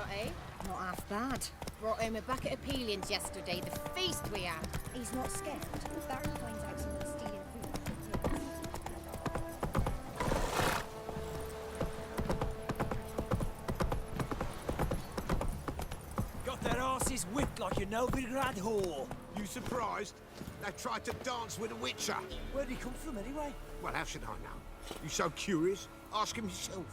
got, eh? Not half bad. Brought home a bucket of peelings yesterday, the feast we had. He's not scared. Barry finds out someone's stealing food. Got their asses whipped like a Novigrad whore. You surprised? They tried to dance with a witcher. Where'd he come from anyway? Well, how should I know? You so curious? Ask him yourself.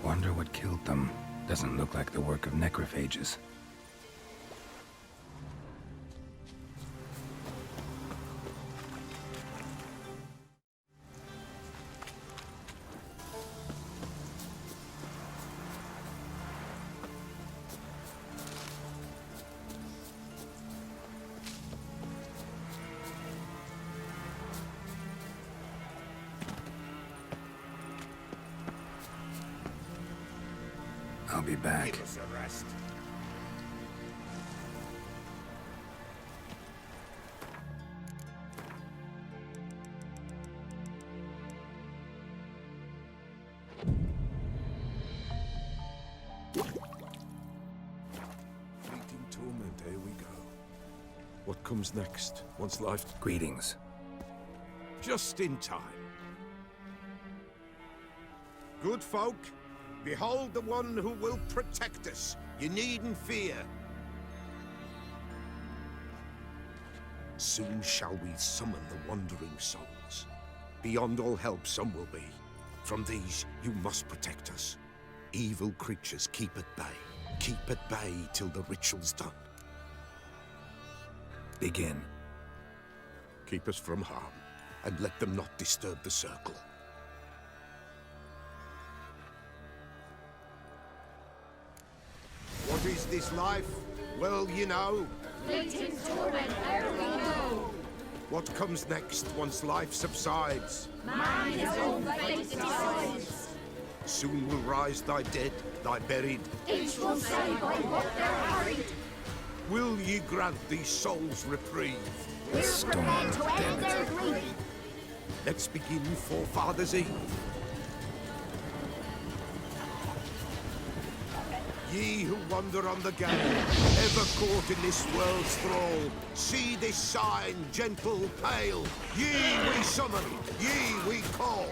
Wonder what killed them. Doesn't look like the work of necrophages. I'll be back. Give us a rest. Fleeting torment, here we go. What comes next, once life... Greetings. Just in time. Good folk, behold the one who will protect us. You needn't fear. Soon shall we summon the wandering souls. Beyond all help some will be. From these you must protect us. Evil creatures keep at bay. Keep at bay till the ritual's done. Begin. Keep us from harm, and let them not disturb the circle. What is this life? Well, you know. Fleeting torment, there we go. What comes next once life subsides? Man his own fate decides. Soon will rise thy dead, thy buried. Each will say by what they're harried. Will ye grant these souls reprieve? We're prepared to end their grief. Let's begin Forefathers' Eve. Ye who wander on the gale, ever caught in this world's thrall, see this sign, gentle, pale. Ye we summon, ye we call.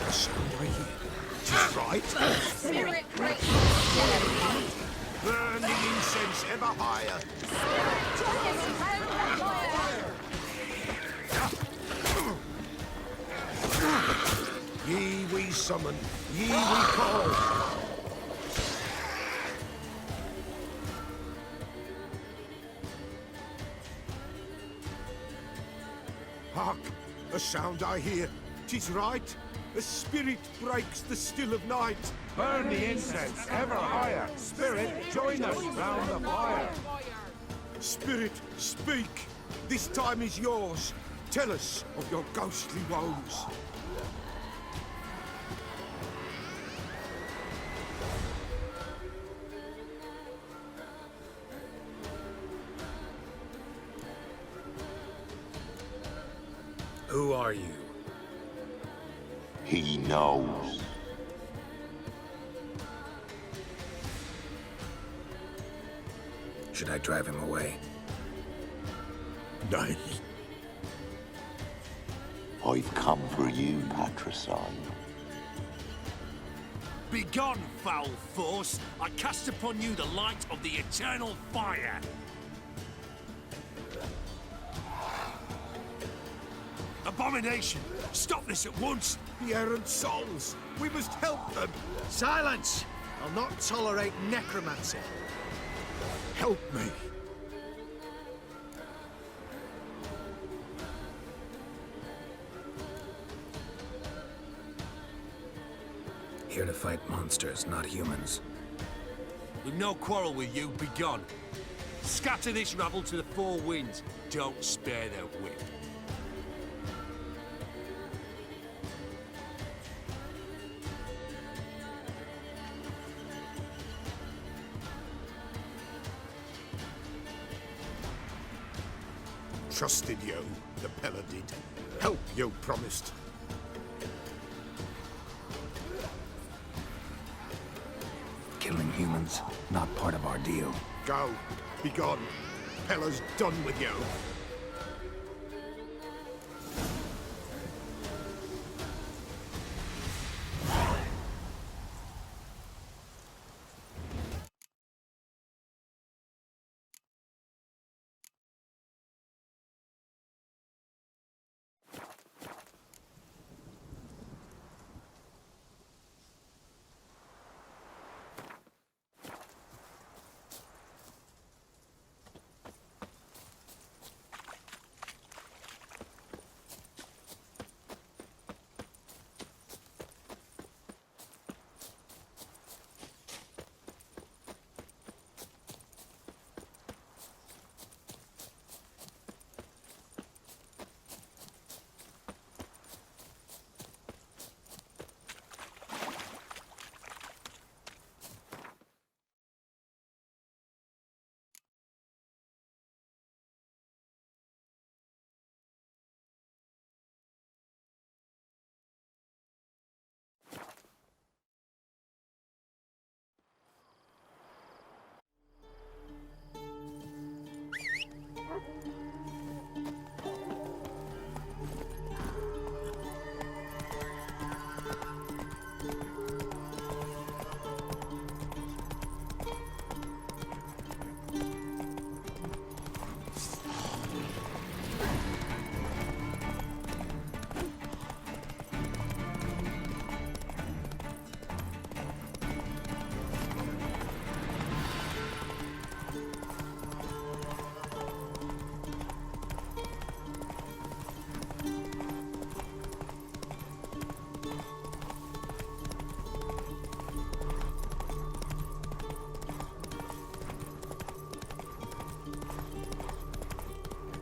The sound I hear, 'tis right. Spirit break. Burn the incense ever higher. Ye we summon, ye we call. Hark! A sound I hear. 'Tis right. A spirit breaks the still of night. Burn the incense ever higher. Spirit, join us round the fire. Spirit, speak. This time is yours. Tell us of your ghostly woes. Who are you? He knows. Should I drive him away? Nay. I've come for you, patricide. Begone, foul force! I cast upon you the light of the eternal fire! Abomination! Stop this at once! The errant souls. We must help them. Silence! I'll not tolerate necromancy. Help me. Here to fight monsters, not humans. We've no quarrel with you, begone. Scatter this rabble to the four winds. Don't spare their wit. Trusted you, the Pella did. Help you promised. Killing humans, not part of our deal. Go. Be gone. Pella's done with you.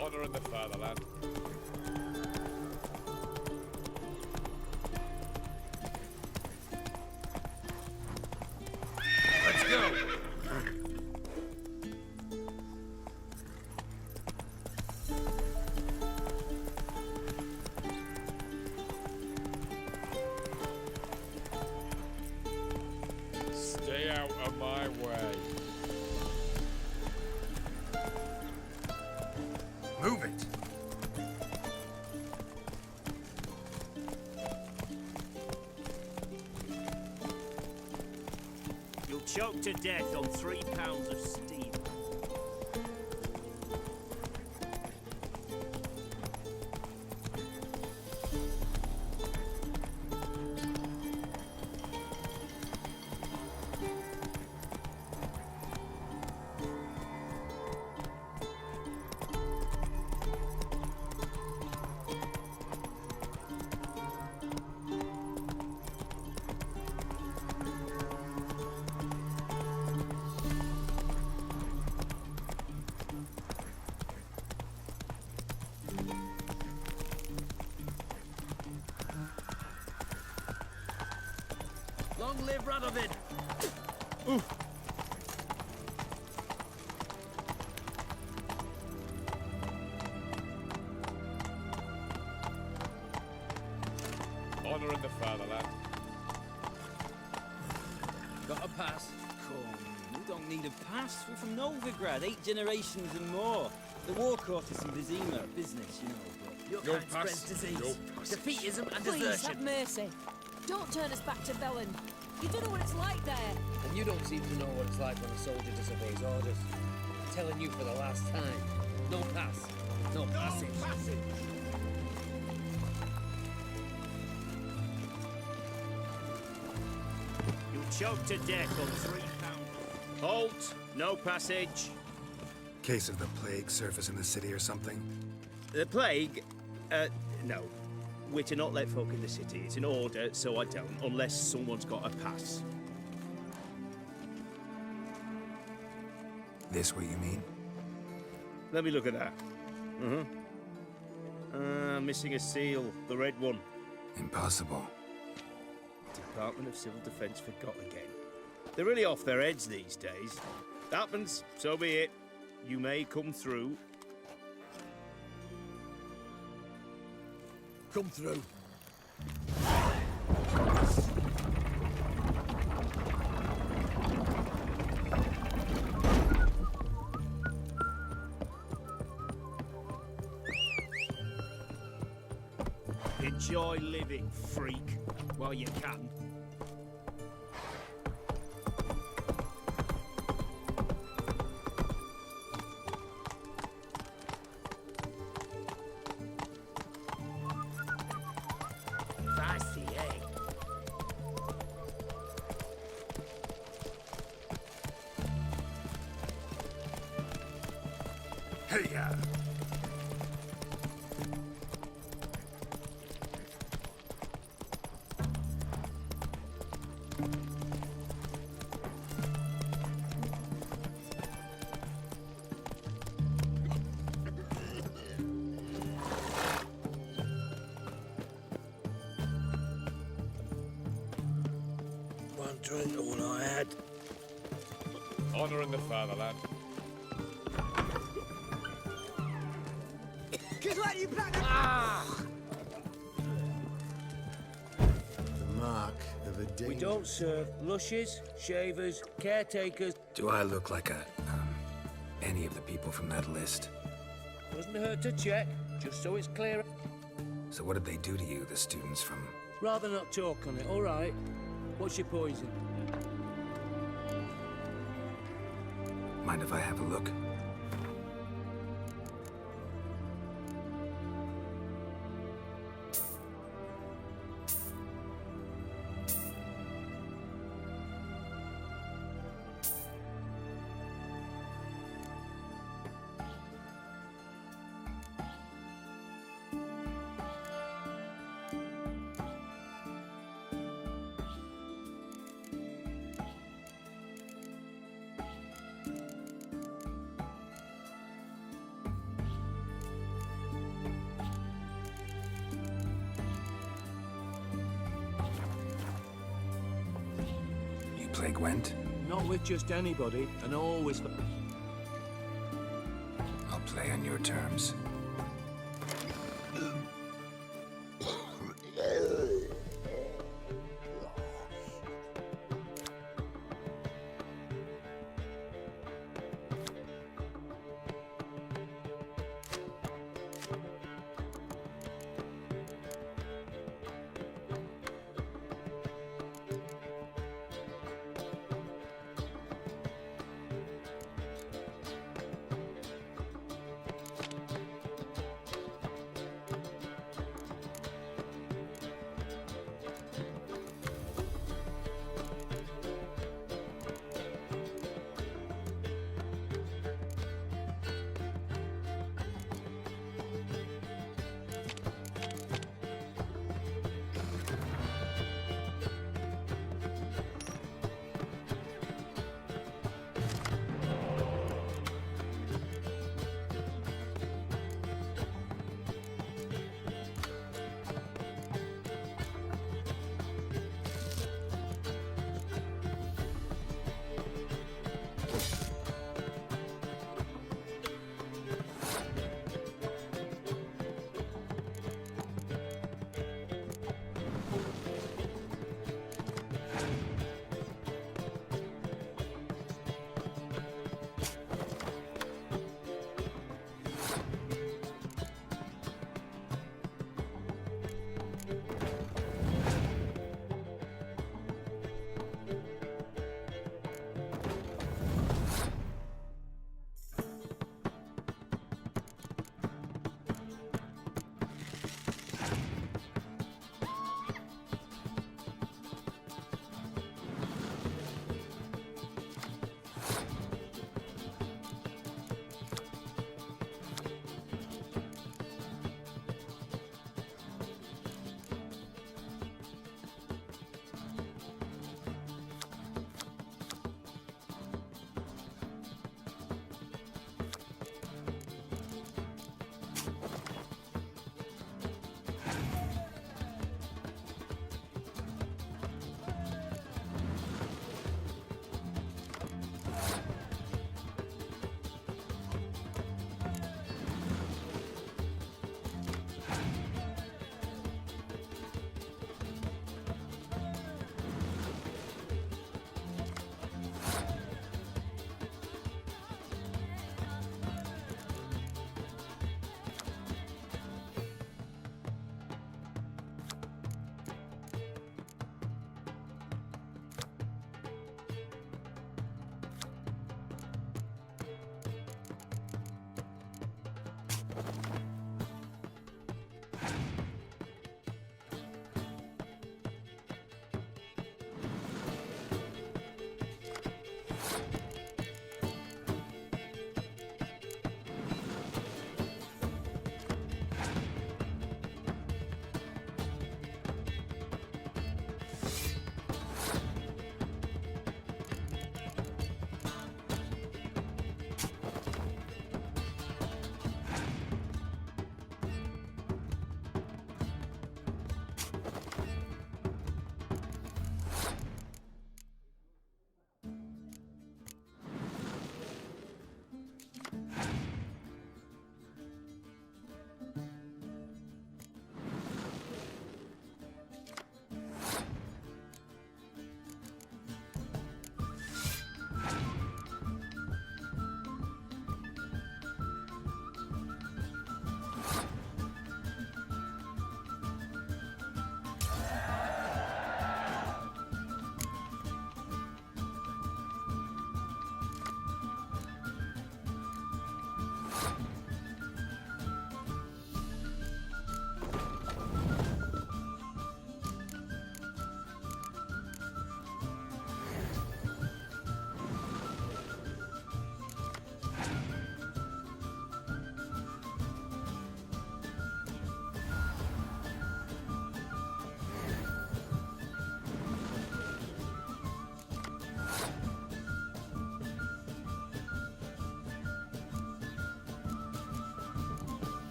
Honor in the fatherland. Let's go! choked to death on 3 pounds of steel. Long live Radovid! Honor in the fatherland. Got a pass? Come, you don't need a pass. We're from Novigrad, 8 generations and more. The war quarters in Vizima, business, you know. Your No kind pass. spreads disease, No pass. defeatism and Please, desertion. have mercy. Don't turn us back to Velen. You don't know what it's like there. And you don't seem to know what it's like when a soldier disobeys orders. I'm telling you for the last time. No pass. No passage. You choked to death on 3 pounds. Halt! No passage. Case of the plague surface in the city or something? The plague? No. We're to not let folk in the city. It's an order, so I don't, unless someone's got a pass. This what you mean? Let me look at that. Missing a seal, the red one. Impossible. Department of Civil Defence forgot again. They're really off their heads these days. Happens, so be it. You may come through. Come through. Enjoy living, freak, while you can. Spicy, eh? Hey-ya! One drink of one I had. Honor in the fatherland. The mark of a day. We don't serve lushes, shavers, caretakers. Do I look like any of the people from that list? Doesn't hurt to check, just so it's clear. So what did they do to you, the students from... Rather not talk on it, all right? What's your poison? Mind if I have a look? Plague went? Not with just anybody, and always... I'll play on your terms.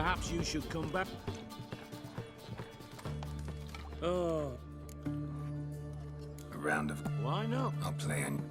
perhaps you should come back. Oh. A round of... Why not? I'll play on...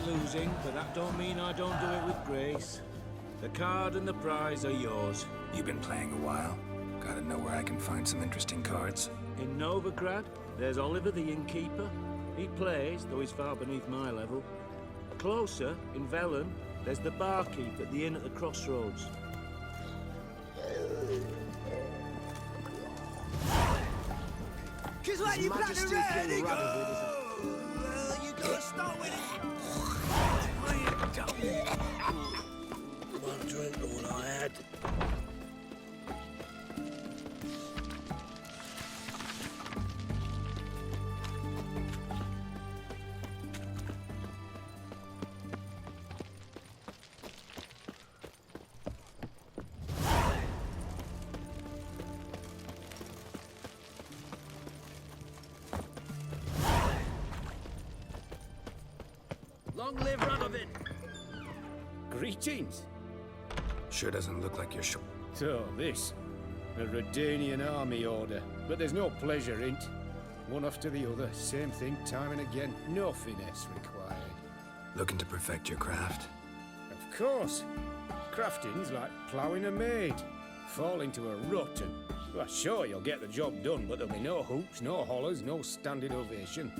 Losing, but that don't mean I don't do it with grace. The card and the prize are yours. You've been playing a while. Gotta know where I can find some interesting cards. In Novigrad, there's Oliver the innkeeper. He plays, though he's far beneath my level. Closer, in Velen, there's the barkeep at the inn at the crossroads. Cause when you plant the red, it goes. You gotta start with it. One drink, all I had. live Radovid! Greetings. Sure doesn't look like you're sure. So, this. A Redanian army order. But there's no pleasure in't. One after the other, same thing time and again. No finesse required. Looking to perfect your craft? Of course. Crafting's like ploughing a maid. Fall into a rut and... Well, sure, you'll get the job done, but there'll be no hoops, no hollers, no standing ovation.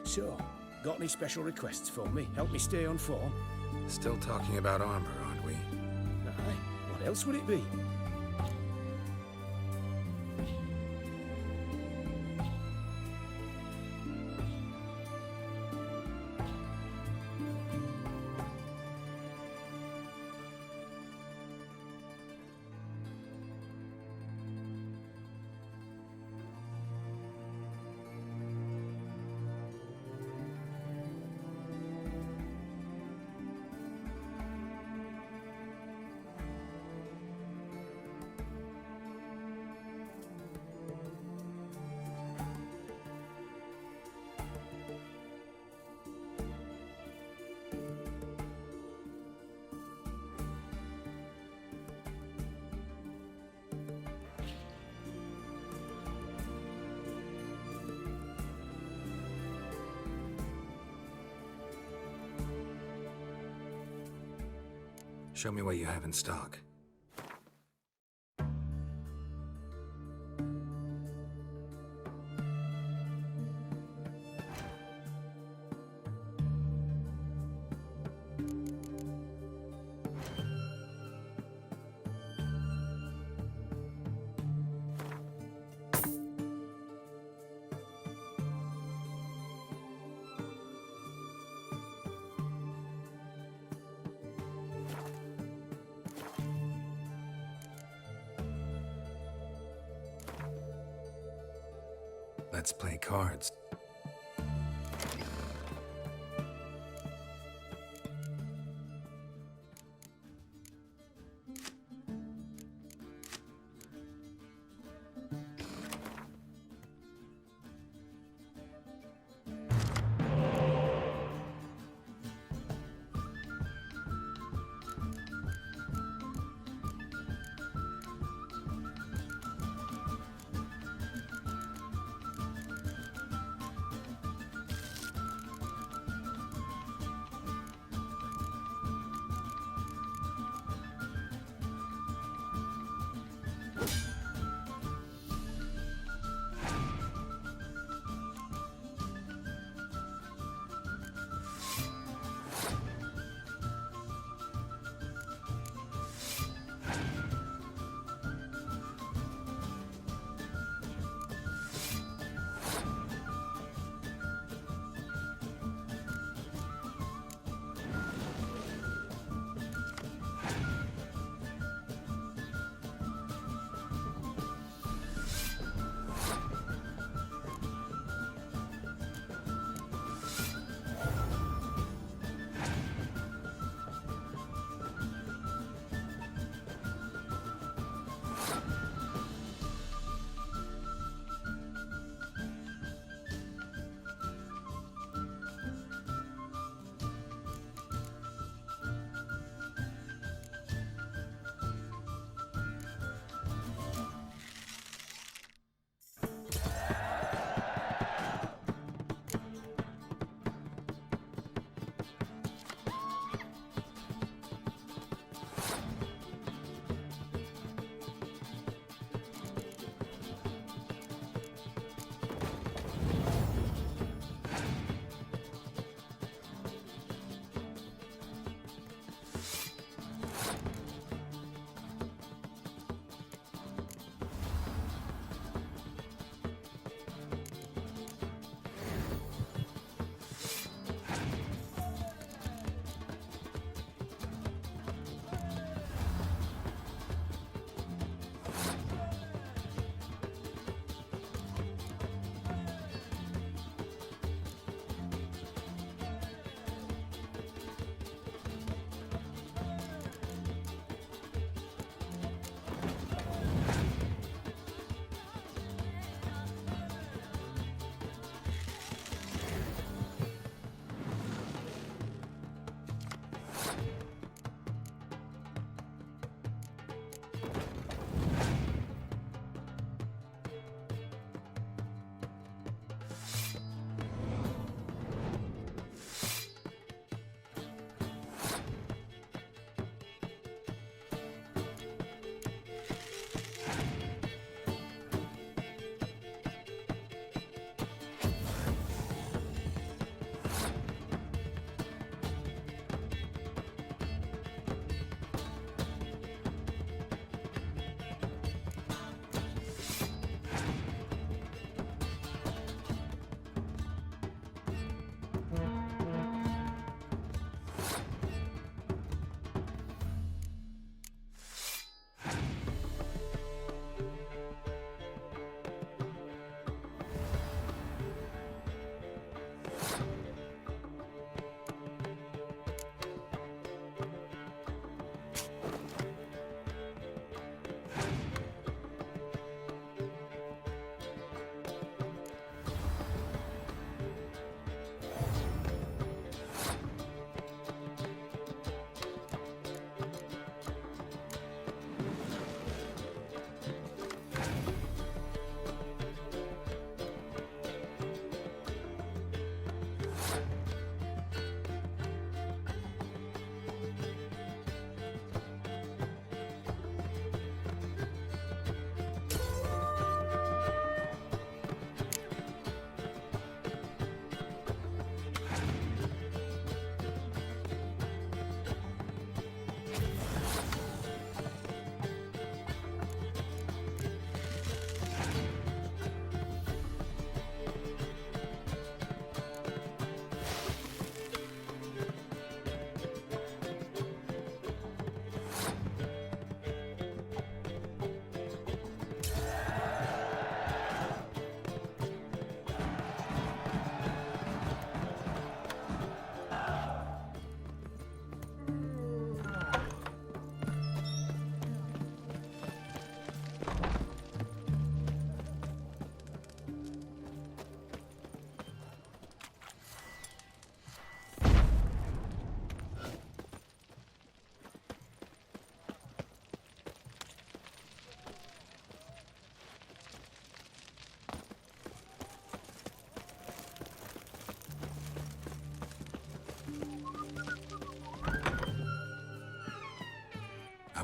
So, got any special requests for me? Help me stay on form? Still talking about armor, aren't we? Aye. What else would it be? Show me what you have in stock. Let's play cards.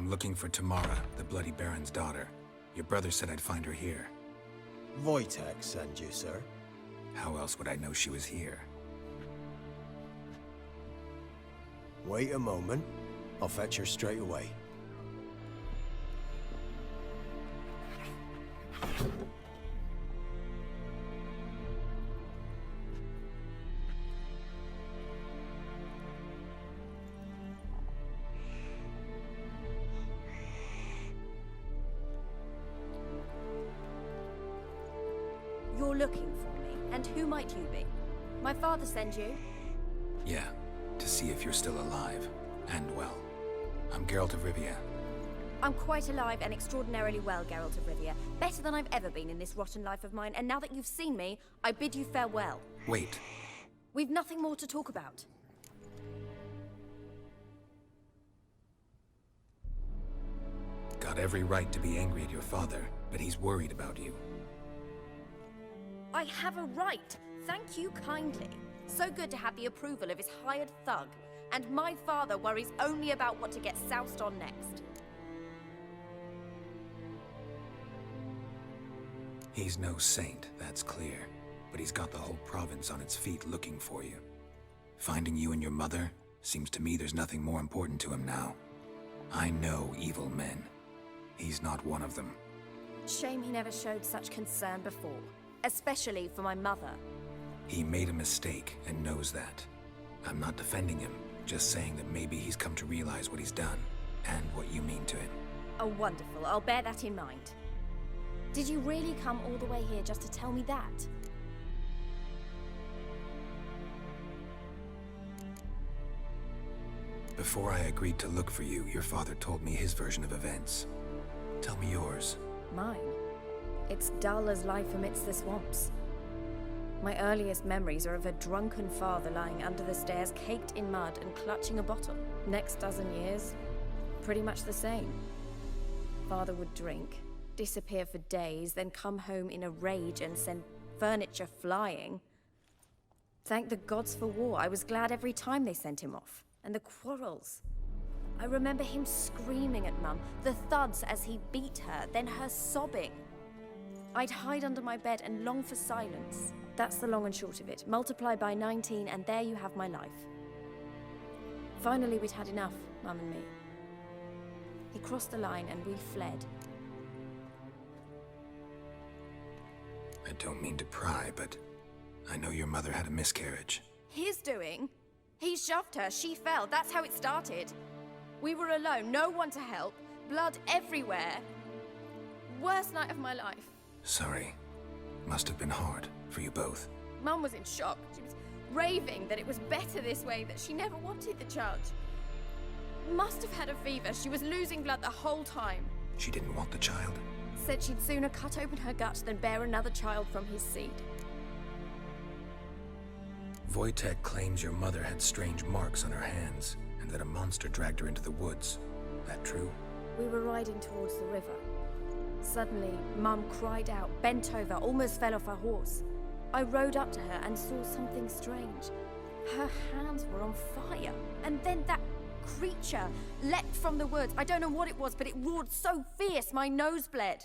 I'm looking for Tamara, the Bloody Baron's daughter. Your brother said I'd find her here. Wojtek sent you, sir. How else would I know she was here? Wait a moment. I'll fetch her straight away. You're looking for me, and who might you be? My father sent you? Yeah, to see if you're still alive, and well. I'm Geralt of Rivia. I'm quite alive and extraordinarily well, Geralt of Rivia. Better than I've ever been in this rotten life of mine, and now that you've seen me, I bid you farewell. Wait. We've nothing more to talk about. Got every right to be angry at your father, but he's worried about you. I have a right. Thank you kindly. So good to have the approval of his hired thug. And my father worries only about what to get soused on next. He's no saint, that's clear. But he's got the whole province on its feet looking for you. Finding you and your mother, seems to me there's nothing more important to him now. I know evil men. He's not one of them. Shame he never showed such concern before. Especially for my mother. He made a mistake and knows that. I'm not defending him, just saying that maybe he's come to realize what he's done, and what you mean to him. Oh, wonderful. I'll bear that in mind. Did you really come all the way here just to tell me that? Before I agreed to look for you, your father told me his version of events. Tell me yours. Mine? It's dull as life amidst the swamps. My earliest memories are of a drunken father lying under the stairs, caked in mud and clutching a bottle. Next dozen years, pretty much the same. Father would drink, disappear for days, then come home in a rage and send furniture flying. Thank the gods for war. I was glad every time they sent him off. And the quarrels. I remember him screaming at Mum, the thuds as he beat her, then her sobbing. I'd hide under my bed and long for silence. That's the long and short of it. Multiply by 19 and there you have my life. Finally, we'd had enough, Mum and me. He crossed the line and we fled. I don't mean to pry, but I know your mother had a miscarriage. His doing? He shoved her, she fell, that's how it started. We were alone, no one to help, blood everywhere. Worst night of my life. Sorry. Must have been hard for you both. Mum was in shock. She was raving that it was better this way, that she never wanted the child. Must have had a fever. She was losing blood the whole time. She didn't want the child? Said she'd sooner cut open her gut than bear another child from his seed. Wojtek claims your mother had strange marks on her hands, and that a monster dragged her into the woods. That true? We were riding towards the river. Suddenly, Mum cried out, bent over, almost fell off her horse. I rode up to her and saw something strange. Her hands were on fire. And then that creature leapt from the woods. I don't know what it was, but it roared so fierce my nose bled.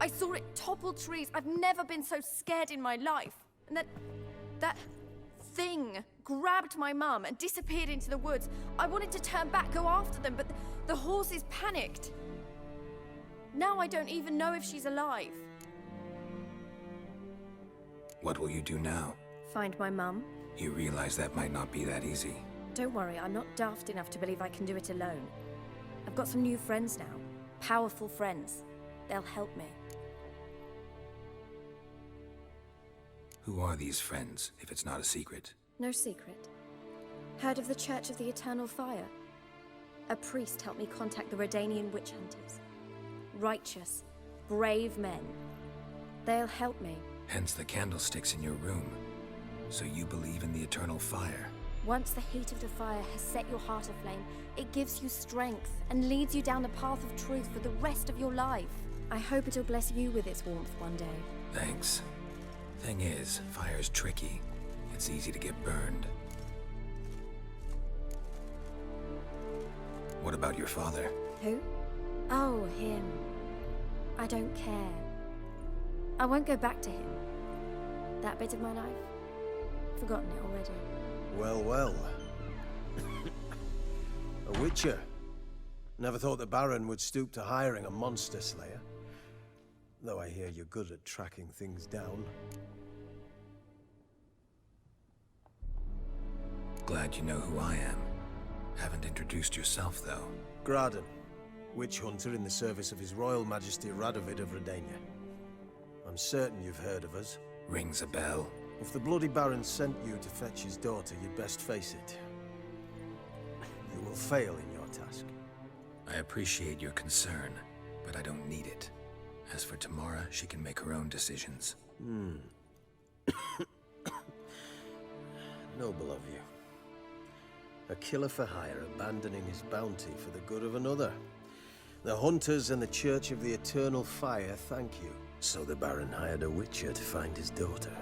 I saw it topple trees. I've never been so scared in my life. And that thing grabbed my mum and disappeared into the woods. I wanted to turn back, go after them, but the horses panicked. Now I don't even know if she's alive. What will you do now? Find my mum. You realize that might not be that easy. Don't worry, I'm not daft enough to believe I can do it alone. I've got some new friends now. Powerful friends. They'll help me. Who are these friends, if it's not a secret? No secret. Heard of the Church of the Eternal Fire? A priest helped me contact the Redanian witch hunters. Righteous, brave men. They'll help me. Hence the candlesticks in your room. So you believe in the eternal fire? Once the heat of the fire has set your heart aflame, it gives you strength and leads you down the path of truth for the rest of your life. I hope it'll bless you with its warmth one day. Thanks. Thing is, fire's tricky. It's easy to get burned. What about your father? Who? Oh, him. I don't care. I won't go back to him. That bit of my life? Forgotten it already. Well, well. A witcher. Never thought the Baron would stoop to hiring a monster slayer. Though I hear you're good at tracking things down. Glad you know who I am. Haven't introduced yourself, though. Graden, witch hunter in the service of His Royal Majesty Radovid of Redania. I'm certain you've heard of us. Rings a bell. If the Bloody Baron sent you to fetch his daughter, you'd best face it. You will fail in your task. I appreciate your concern, but I don't need it. As for Tamara, she can make her own decisions. Noble of you. A killer for hire abandoning his bounty for the good of another. The hunters and the Church of the Eternal Fire thank you. So the Baron hired a witcher to find his daughter.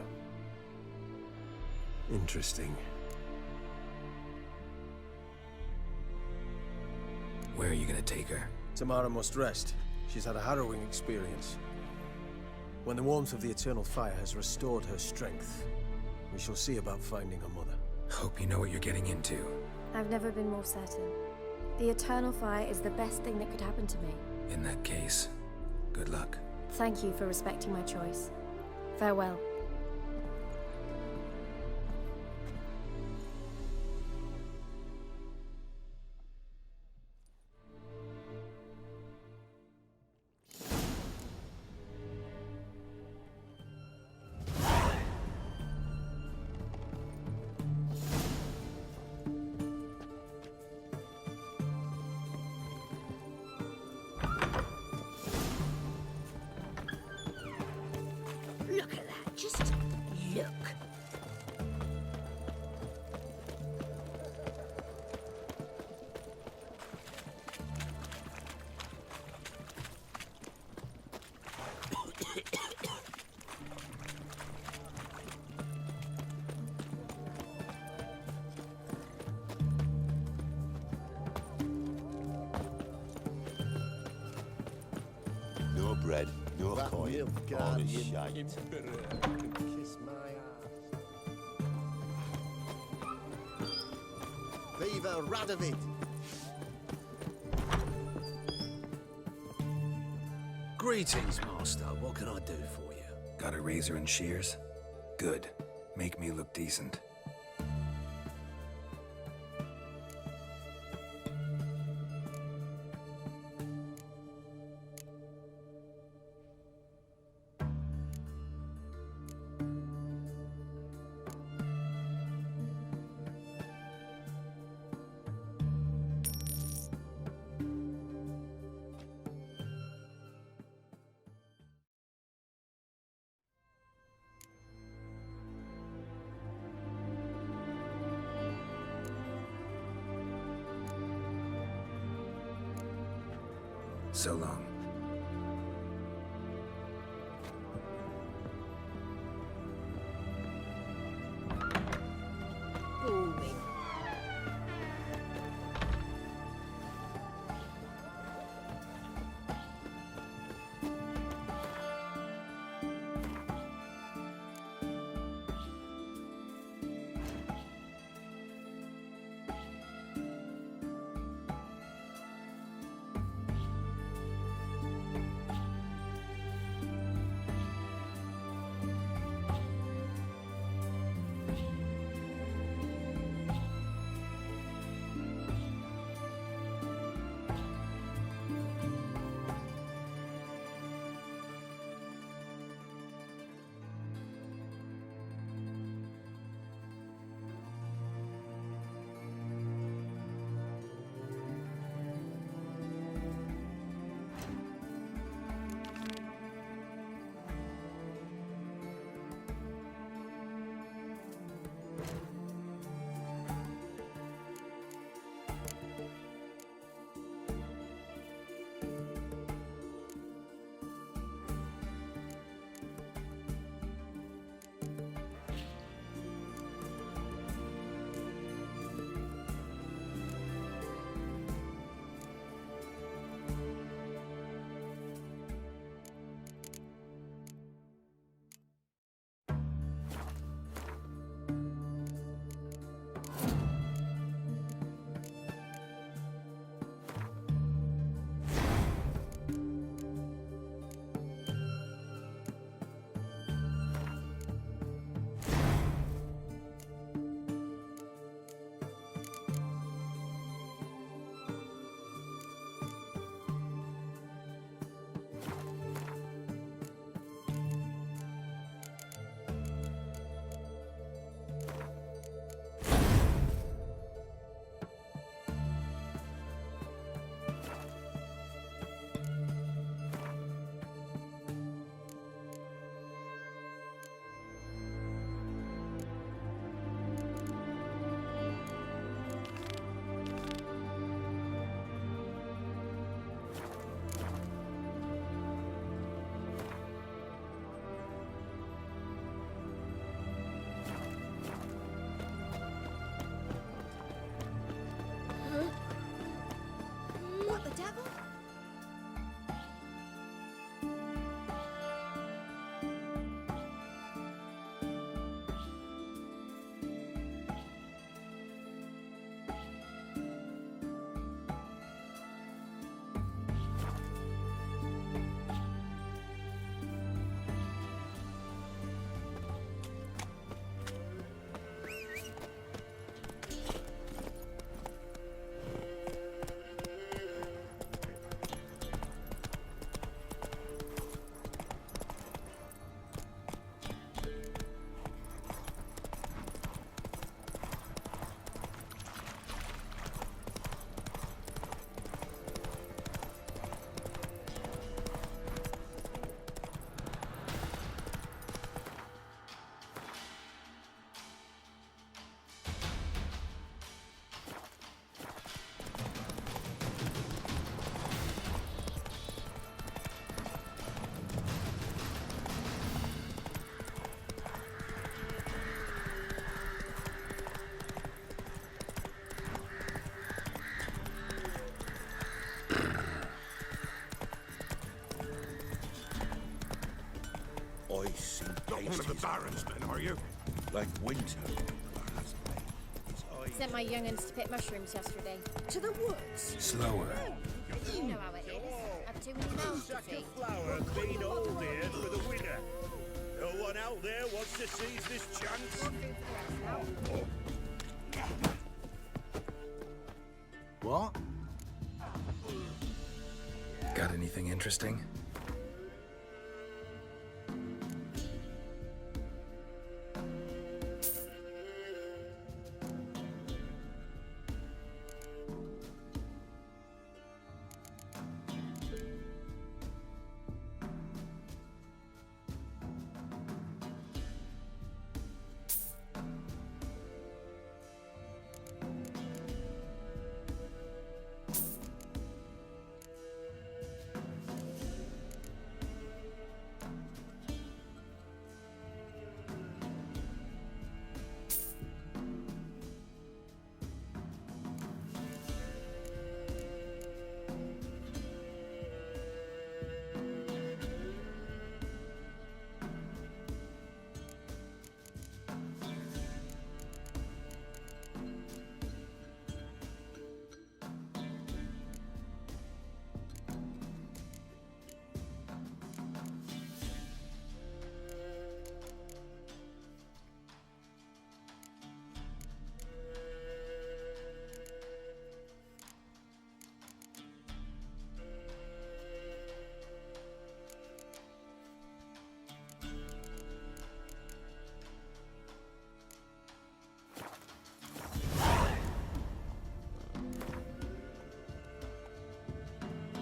Interesting. Where are you gonna take her? Tamara must rest. She's had a harrowing experience. When the warmth of the Eternal Fire has restored her strength, we shall see about finding her mother. Hope you know what you're getting into. I've never been more certain. The Eternal Fire is the best thing that could happen to me. In that case, good luck. Thank you for respecting my choice. Farewell. Look at that, just look. No bread, no coin, all is shite. Kiss my ass. Viva Radovid! Greetings, Master. What can I do for you? Got a razor and shears? Good. Make me look decent. So long. Booming. ice Not one of the Baron's men, are you? like winter. Sent my young'uns to pick mushrooms yesterday. To the woods? Slower. You know how it is. I've too many mouths to feed. Flower been old here for the winter. No one out there wants to seize this chance. What? Got anything interesting?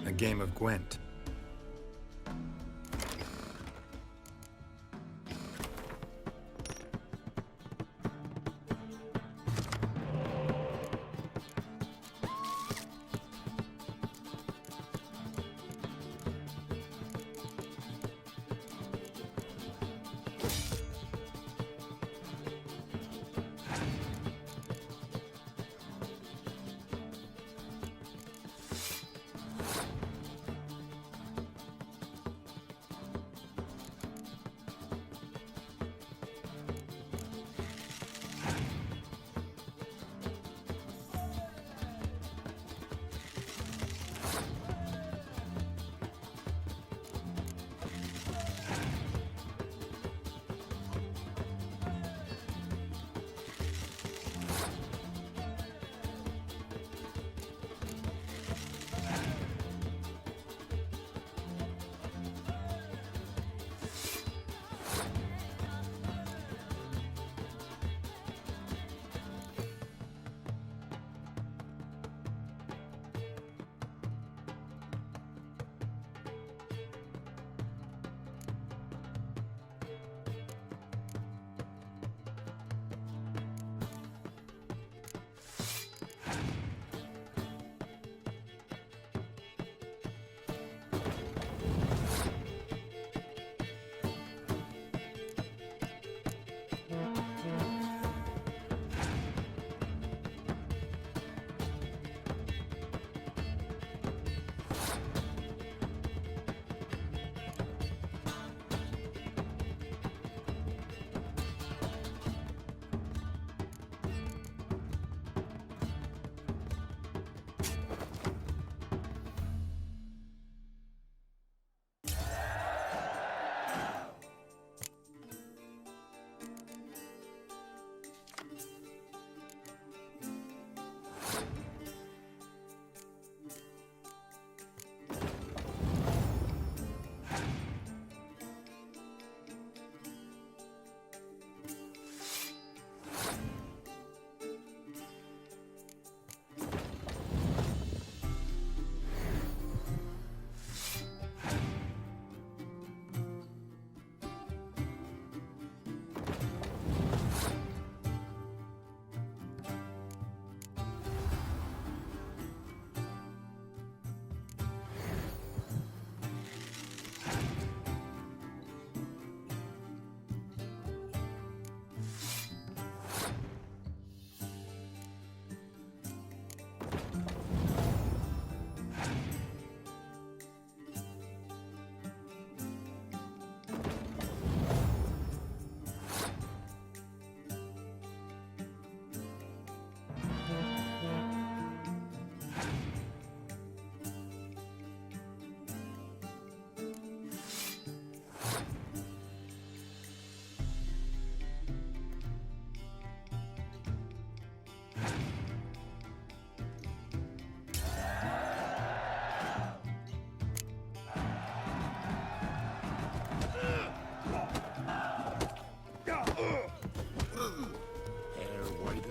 A game of Gwent.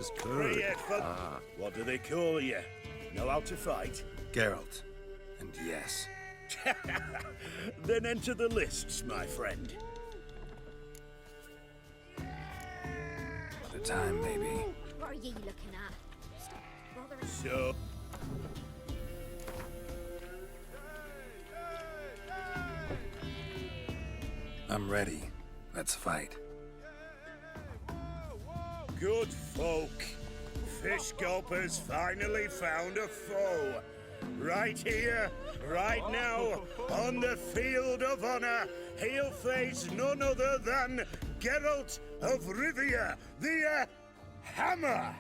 Master's courage. What do they call you? Know how to fight? Geralt. And yes. Then enter the lists, my friend. Another time, maybe. What are you looking at? Stop bothering. So... I'm ready. Let's fight. Good folk. Fish gulpers finally found a foe. Right here, right now, on the field of honor, he'll face none other than Geralt of Rivia, the Hammer.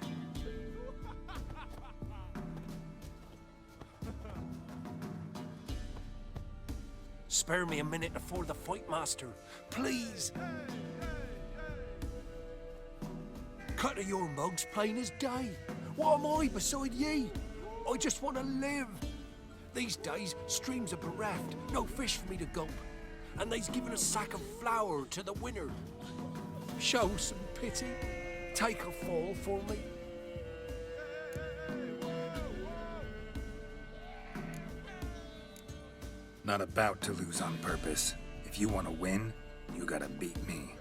Spare me a minute before the fight, Master. Please. Cut of your mugs, plain as day. What am I beside ye? I just want to live. These days, streams are bereft, no fish for me to gulp. And they's given a sack of flour to the winner. Show some pity. Take a fall for me. Not about to lose on purpose. If you want to win, you gotta beat me.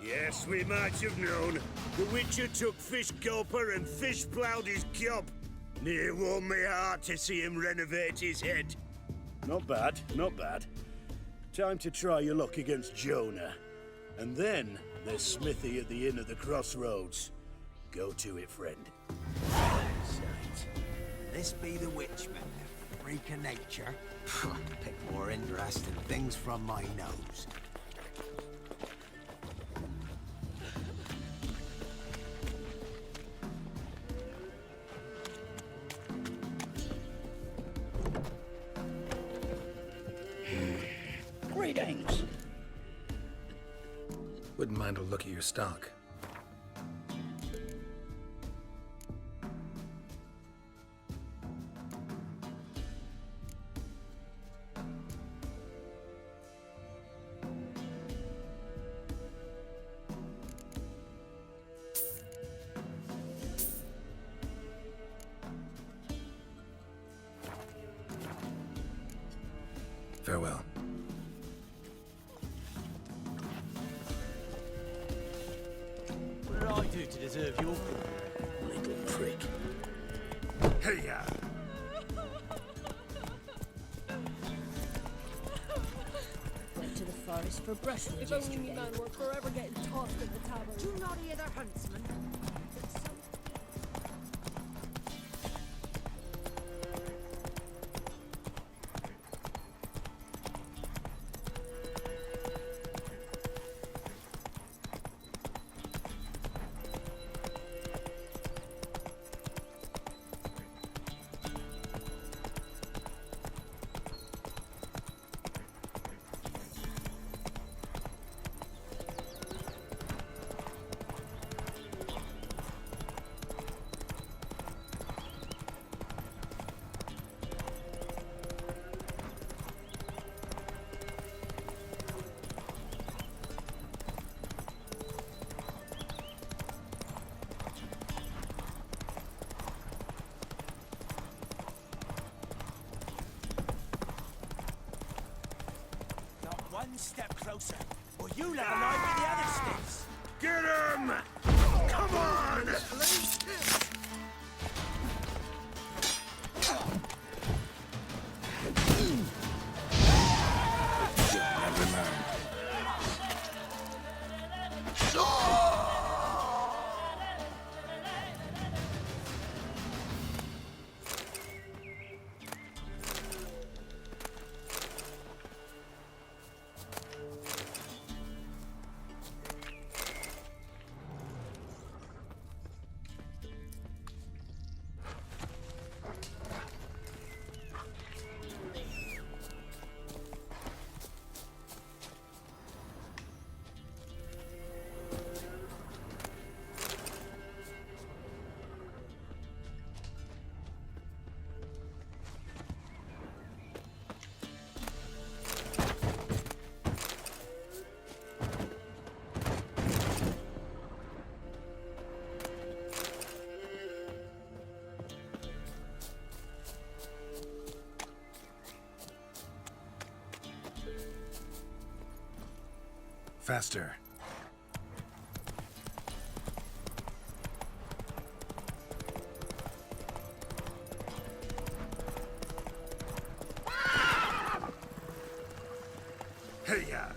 Yes, we might have known. The Witcher took Fish Gulper and fish ploughed his gob. Near warmed me heart to see him renovate his head. Not bad, not bad. Time to try your luck against Jonah. And then there's Smithy at the inn at the crossroads. Go to it, friend. This be the Witchman, a freak of nature. Pick more interesting things from my nose. Greetings. Wouldn't mind a look at your stock. Farewell. What did I do to deserve your company? Little prick. Hey-ya! Went to the forest for brushwood If only yesterday. me man were forever getting tossed at the tavern. Do not hear the huntsman. One step closer, or you'll have a life with the other sticks. Get him! Come on! Never learn. Faster. Hey-ya!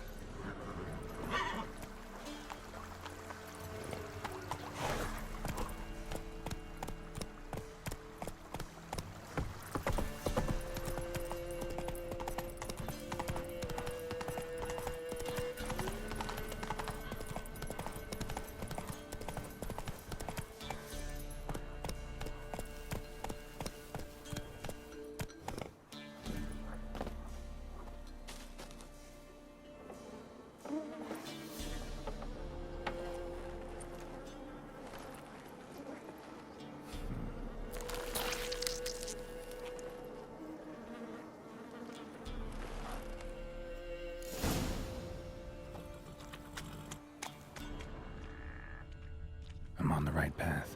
I'm on the right path.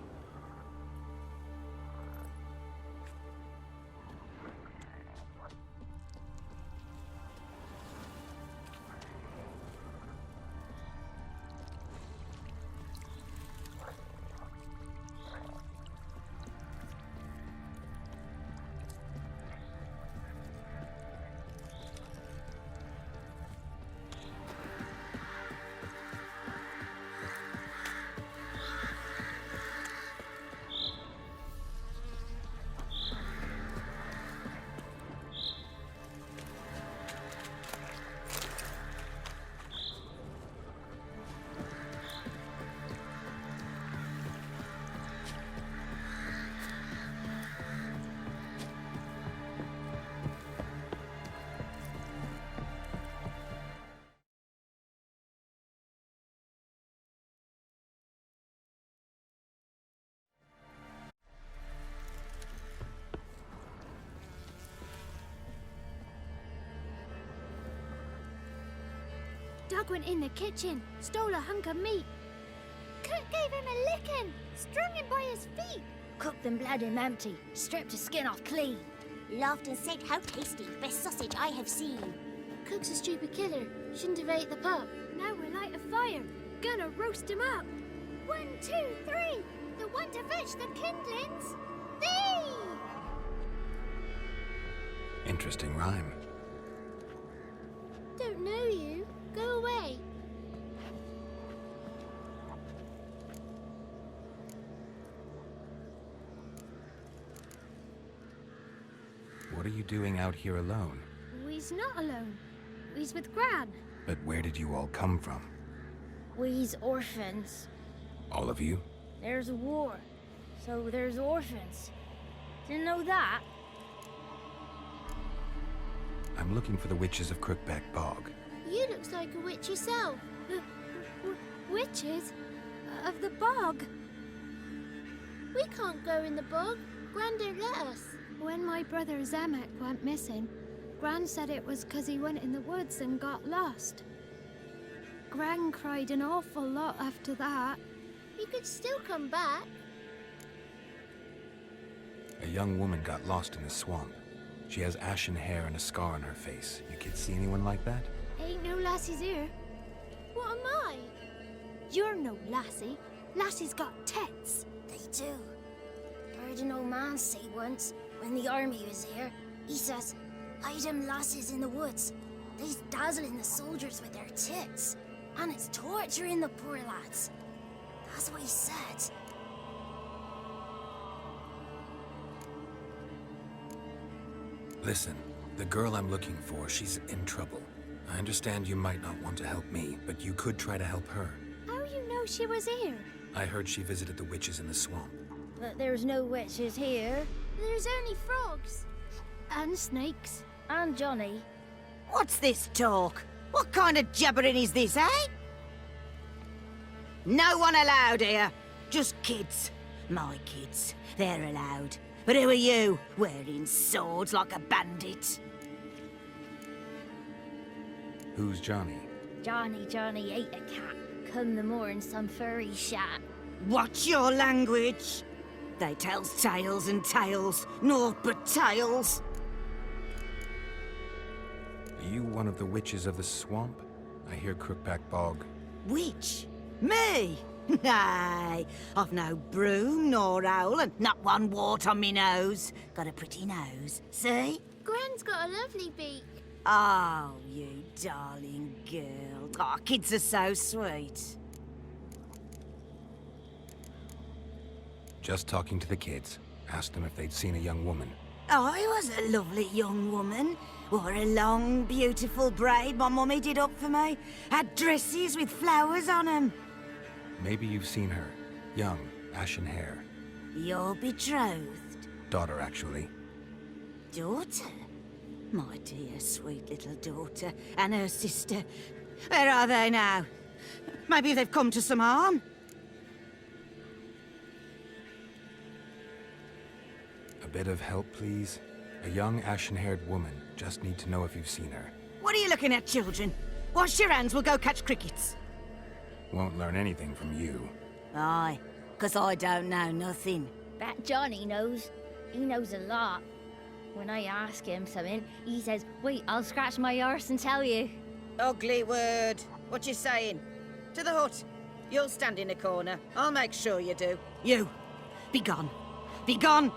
Doug went in the kitchen, stole a hunk of meat. Cook gave him a licking, strung him by his feet. Cooked and bled him empty, stripped his skin off clean. Laughed and said, "How tasty, best sausage I have seen." Cook's a stupid killer, shouldn't have ate the pup. Now we light a fire, gonna roast him up. 1, 2, 3, the one to fetch the kindlings. Thee! Interesting rhyme. Don't know you. Go away. What are you doing out here alone? We's not alone. We's with Gran. But where did you all come from? We's orphans. All of you? There's a war, so there's orphans. Didn't know that? I'm looking for the witches of Crookback Bog. You looks like a witch yourself. Witches? Of the bog? We can't go in the bog. Gran don't let us. When my brother Zemek went missing, Gran said it was 'cause he went in the woods and got lost. Gran cried an awful lot after that. You could still come back. A young woman got lost in the swamp. She has ashen hair and a scar on her face. You kids see anyone like that? Ain't no lassies here. What am I? You're no lassie. Lassies got tits. They do. Heard an old man say once, when the army was here, he says, "Hide them lasses in the woods. They's dazzling the soldiers with their tits. And it's torturing the poor lads." That's what he said. Listen, the girl I'm looking for, she's in trouble. I understand you might not want to help me, but you could try to help her. How you know she was here? I heard she visited the witches in the swamp. But there's no witches here. There's only frogs. And snakes. And Johnny. What's this talk? What kind of jabbering is this, eh? No one allowed here. Just kids. My kids. They're allowed. But who are you, wearing swords like a bandit? Who's Johnny? Johnny ate a cat. Come the more in some furry shat. Watch your language. They tells tales and tales, naught but tales. Are you one of the witches of the swamp? I I hear Crookback Bog. Which? Me? Nay, I've no broom nor owl and not one wart on me nose. Got a pretty nose, see? Gran's got a lovely beak. Oh, you darling girl. Oh, kids are so sweet. Just talking to the kids. Asked them if they'd seen a young woman. I was a lovely young woman. Wore a long, beautiful braid my mummy did up for me. Had dresses with flowers on 'em. Maybe you've seen her. Young, ashen hair. Your betrothed? Daughter, actually. Daughter? My dear, sweet little daughter. And her sister. Where are they now? Maybe they've come to some harm? A bit of help, please? A young, ashen-haired woman. Just need to know if you've seen her. What are you looking at, children? Wash your hands, we'll go catch crickets. Won't learn anything from you. Aye, 'cause I don't know nothing. That Johnny knows. He knows a lot. When I ask him something, he says, wait, I'll scratch my arse and tell you. Ugly word. What you saying? To the hut. You'll stand in a corner. I'll make sure you do. You, be gone. Be gone!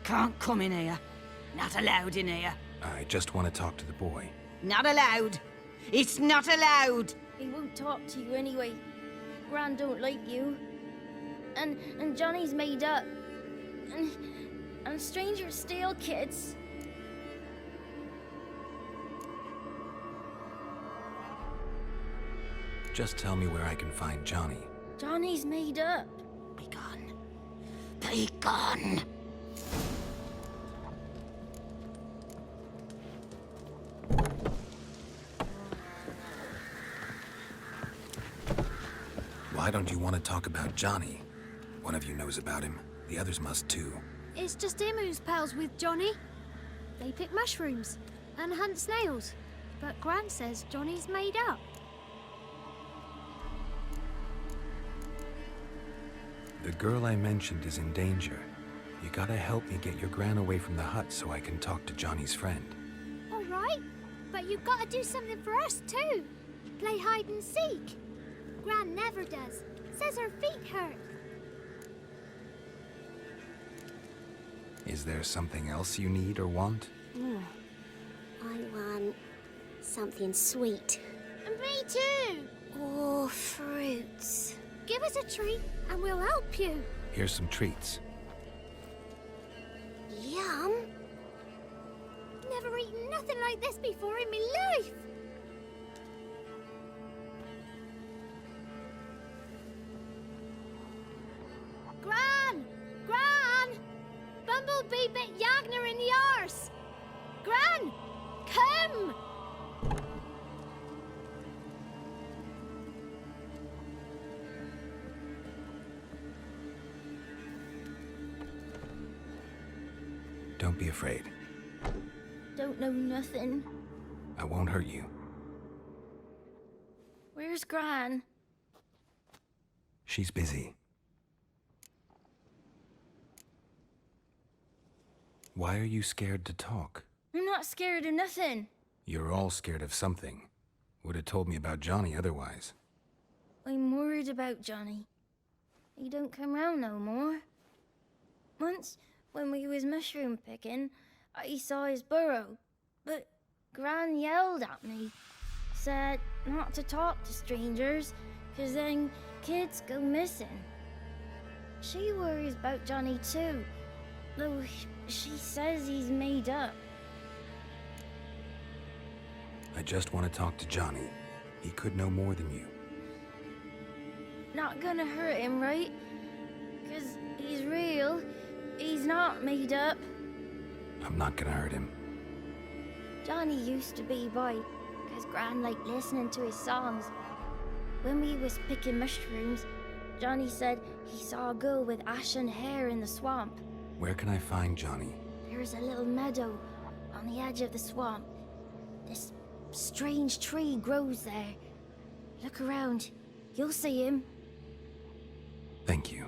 Can't come in here. Not allowed in here. I just want to talk to the boy. Not allowed. It's not allowed. He won't talk to you anyway. Gran don't like you. And Johnny's made up. And strangers steal kids. Just tell me where I can find Johnny. Johnny's made up. Be gone. Be gone. Why don't you want to talk about Johnny? One of you knows about him. The others must too. It's just him who's pals with Johnny. They pick mushrooms and hunt snails. But Gran says Johnny's made up. The girl I mentioned is in danger. You gotta help me get your gran away from the hut so I can talk to Johnny's friend. All right, but you've got to do something for us too. Play hide and seek. Gran never does. Says her feet hurt. Is there something else you need or want? I want something sweet. And me too. Oh, fruits. Give us a treat and we'll help you. Here's some treats. Yum. Never eaten nothing like this before in my life. Gran! Gran! Bumblebee bit Yagner in the arse! Gran! Come! Don't be afraid. Don't know nothing. I won't hurt you. Where's Gran? She's busy. Why are you scared to talk? I'm not scared of nothing. You're all scared of something. Would have told me about Johnny otherwise. I'm worried about Johnny. He don't come round no more. Once, when we was mushroom picking, I saw his burrow. But Gran yelled at me. Said not to talk to strangers, 'cause then kids go missing. She worries about Johnny too, though she says he's made up. I just want to talk to Johnny. He could know more than you. Not gonna hurt him, right? 'Cause he's real. He's not made up. I'm not gonna hurt him. Johnny used to be by, 'cause Gran liked listening to his songs. When we was picking mushrooms, Johnny said he saw a girl with ashen hair in the swamp. Where can I find Johnny? There's a little meadow on the edge of the swamp. This strange tree grows there. Look around. You'll see him. Thank you.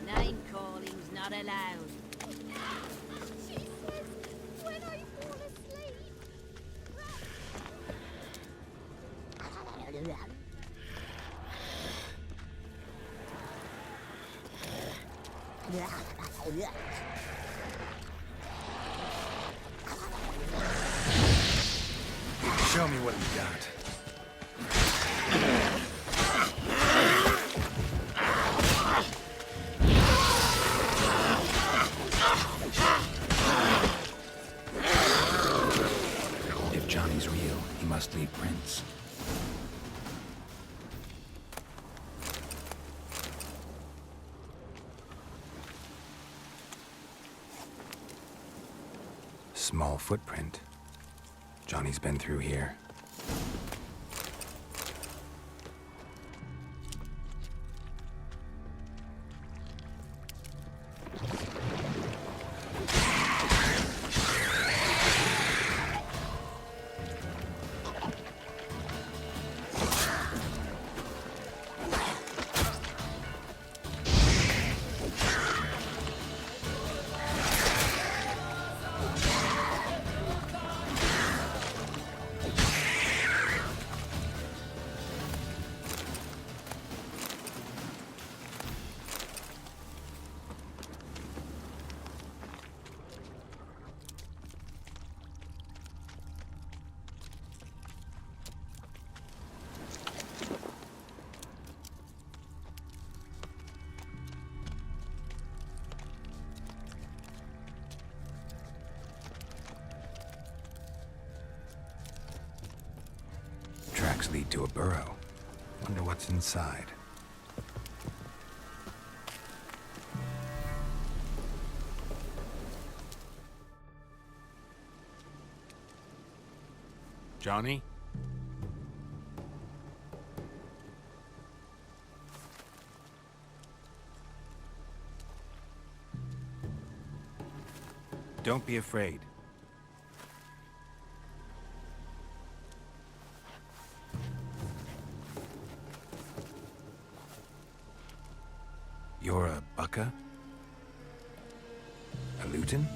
Name calling's not allowed. She says, when I fall asleep. Show me what you got. If Johnny's real, he must leave prints. Small footprint. Johnny's been through here. Tracks lead to a burrow. Wonder what's inside. Johnny? Don't be afraid. You're a bucka? A luton?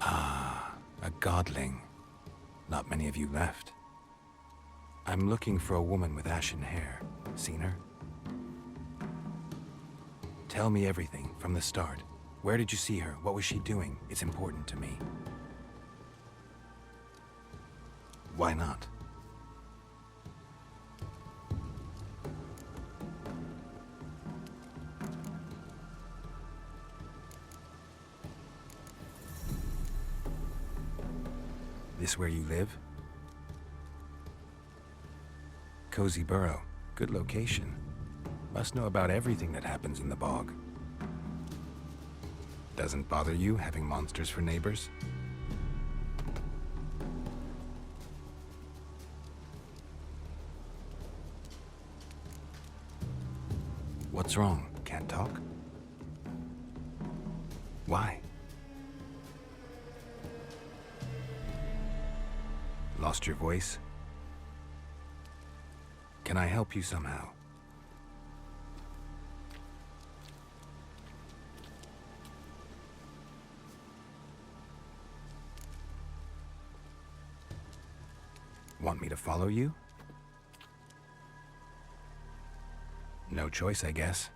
Ah, a godling. Not many of you left. I'm looking for a woman with ashen hair. Seen her? Tell me everything from the start. Where did you see her? What was she doing? It's important to me. Why not? This where you live? Cozy burrow. Good location. Must know about everything that happens in the bog. Doesn't bother you having monsters for neighbors? What's wrong? Can't talk? Why? Lost your voice? Can I help you somehow? Want me to follow you? No choice, I guess.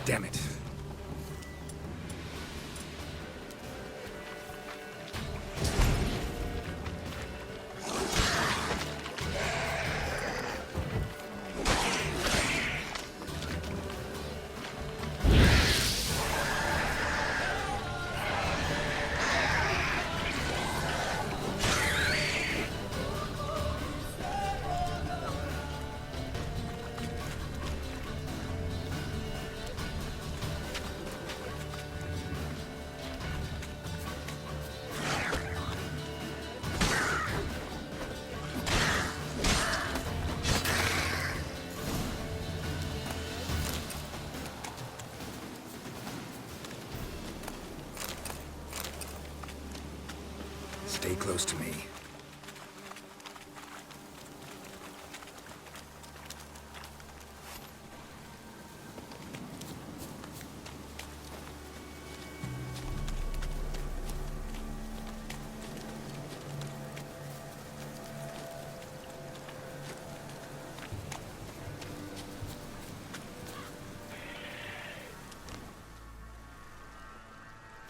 Damn it. Stay close to me.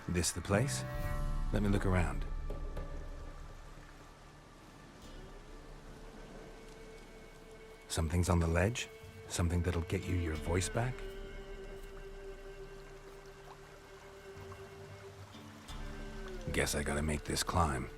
This the place? Let me look around. Something's on the ledge? Something that'll get you your voice back? Guess I gotta make this climb.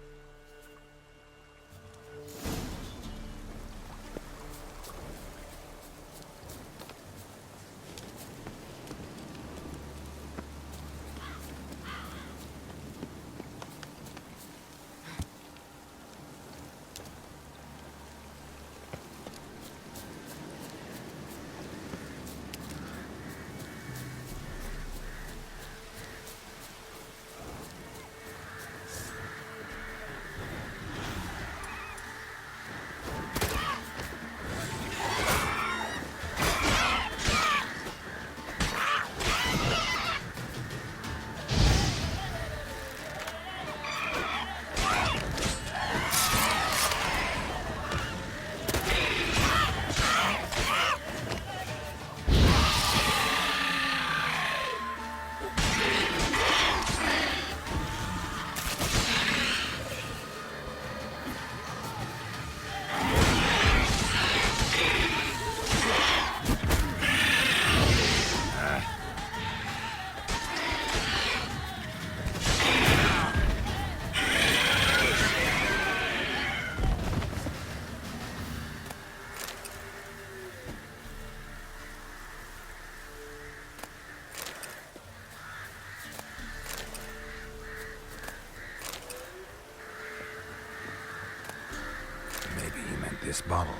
This bottle.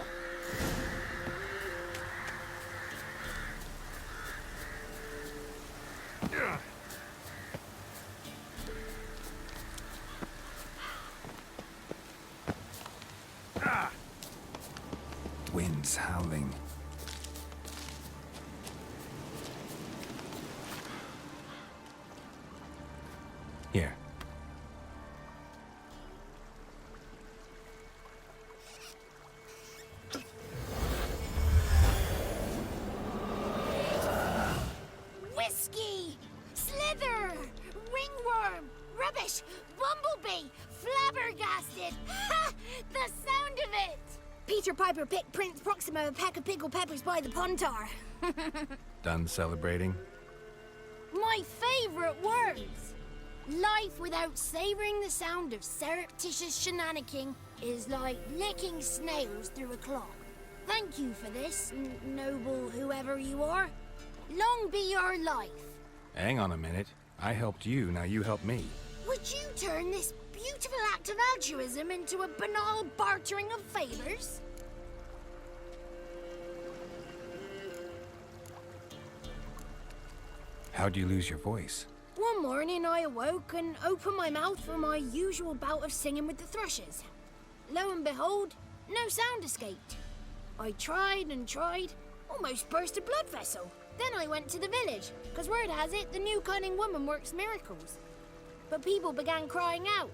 Wind's howling. Here. Whiskey! Slither! Ringworm! Rubbish! Bumblebee! Flabbergasted! Ha! The sound of it! Peter Piper picked Prince Proximo a pack of pickled peppers by the Pontar. Done celebrating? My favorite words! Life without savoring the sound of surreptitious shenanigans is like licking snails through a clock. Thank you for this, noble whoever you are. Long be your life. Hang on a minute. I helped you, now you help me. Would you turn this beautiful act of altruism into a banal bartering of favors? How'd you lose your voice? One morning I awoke and opened my mouth for my usual bout of singing with the thrushes. Lo and behold, no sound escaped. I tried and tried, almost burst a blood vessel. Then I went to the village, because word has it the new cunning woman works miracles. But people began crying out,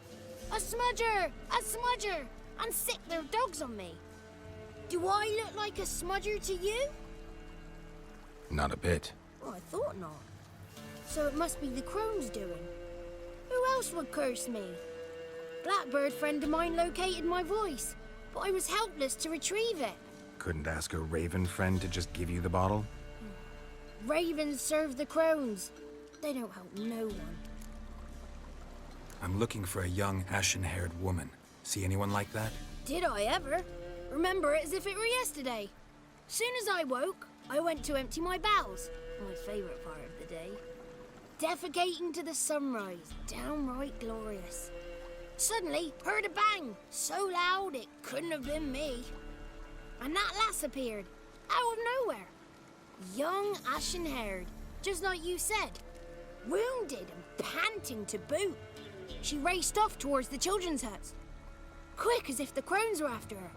"A smudger! A smudger!" and sicked their dogs on me. Do I look like a smudger to you? Not a bit. Well, I thought not. So it must be the Crones' doing. Who else would curse me? Blackbird friend of mine located my voice, but I was helpless to retrieve it. Couldn't ask a raven friend to just give you the bottle? Ravens serve the Crones. They don't help no one. I'm looking for a young, ashen-haired woman. See anyone like that? Did I ever? Remember it as if it were yesterday. Soon as I woke, I went to empty my bowels. My favourite part of the day. Defecating to the sunrise. Downright glorious. Suddenly, heard a bang. So loud it couldn't have been me. And that lass appeared. Out of nowhere. Young, ashen-haired. Just like you said. Wounded and panting to boot. She raced off towards the children's huts. Quick as if the Crones were after her.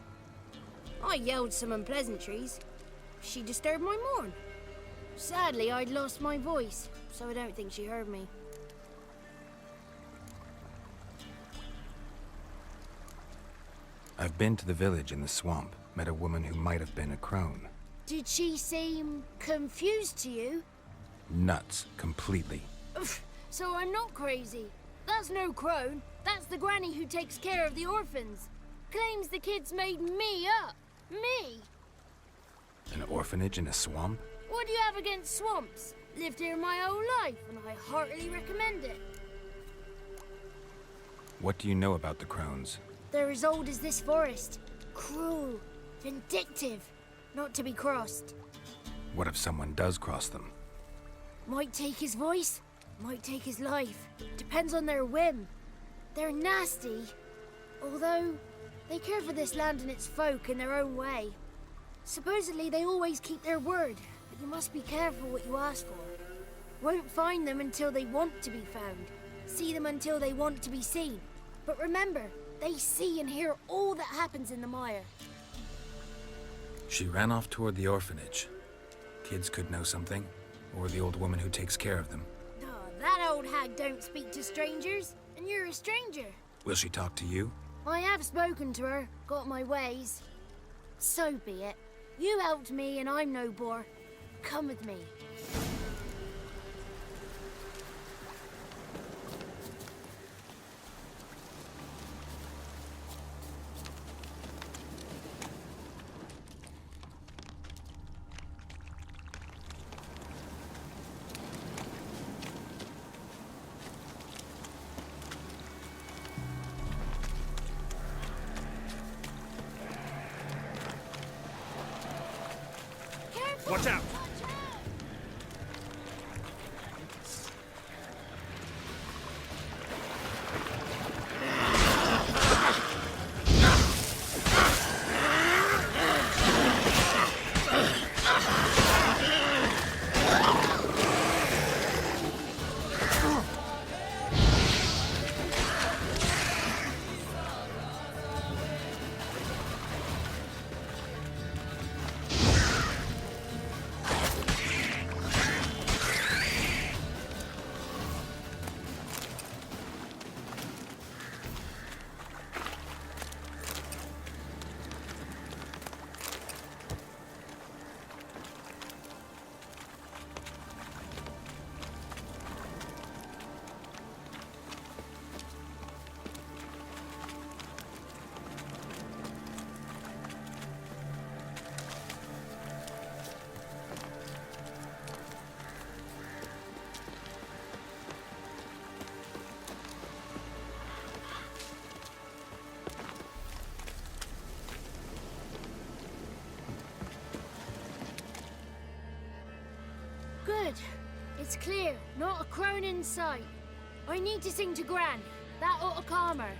I yelled some unpleasantries. She disturbed my morn. Sadly, I'd lost my voice, so I don't think she heard me. I've been to the village in the swamp, met a woman who might have been a crone. Did she seem confused to you? Nuts, completely. So I'm not crazy. That's no crone. That's the granny who takes care of the orphans. Claims the kids made me up. Me! An orphanage in a swamp? What do you have against swamps? Lived here my whole life, and I heartily recommend it. What do you know about the Crones? They're as old as this forest. Cruel, vindictive, not to be crossed. What if someone does cross them? Might take his voice, might take his life. Depends on their whim. They're nasty, although they care for this land and its folk in their own way. Supposedly they always keep their word, but you must be careful what you ask for. Won't find them until they want to be found. See them until they want to be seen. But remember, they see and hear all that happens in the mire. She ran off toward the orphanage. Kids could know something, or the old woman who takes care of them. Oh, that old hag don't speak to strangers, and you're a stranger. Will she talk to you? I have spoken to her, got my ways. So be it. You helped me and I'm no bore. Come with me. Watch out! Good. It's clear. Not a crone in sight. I need to sing to Gran. That ought to calm her.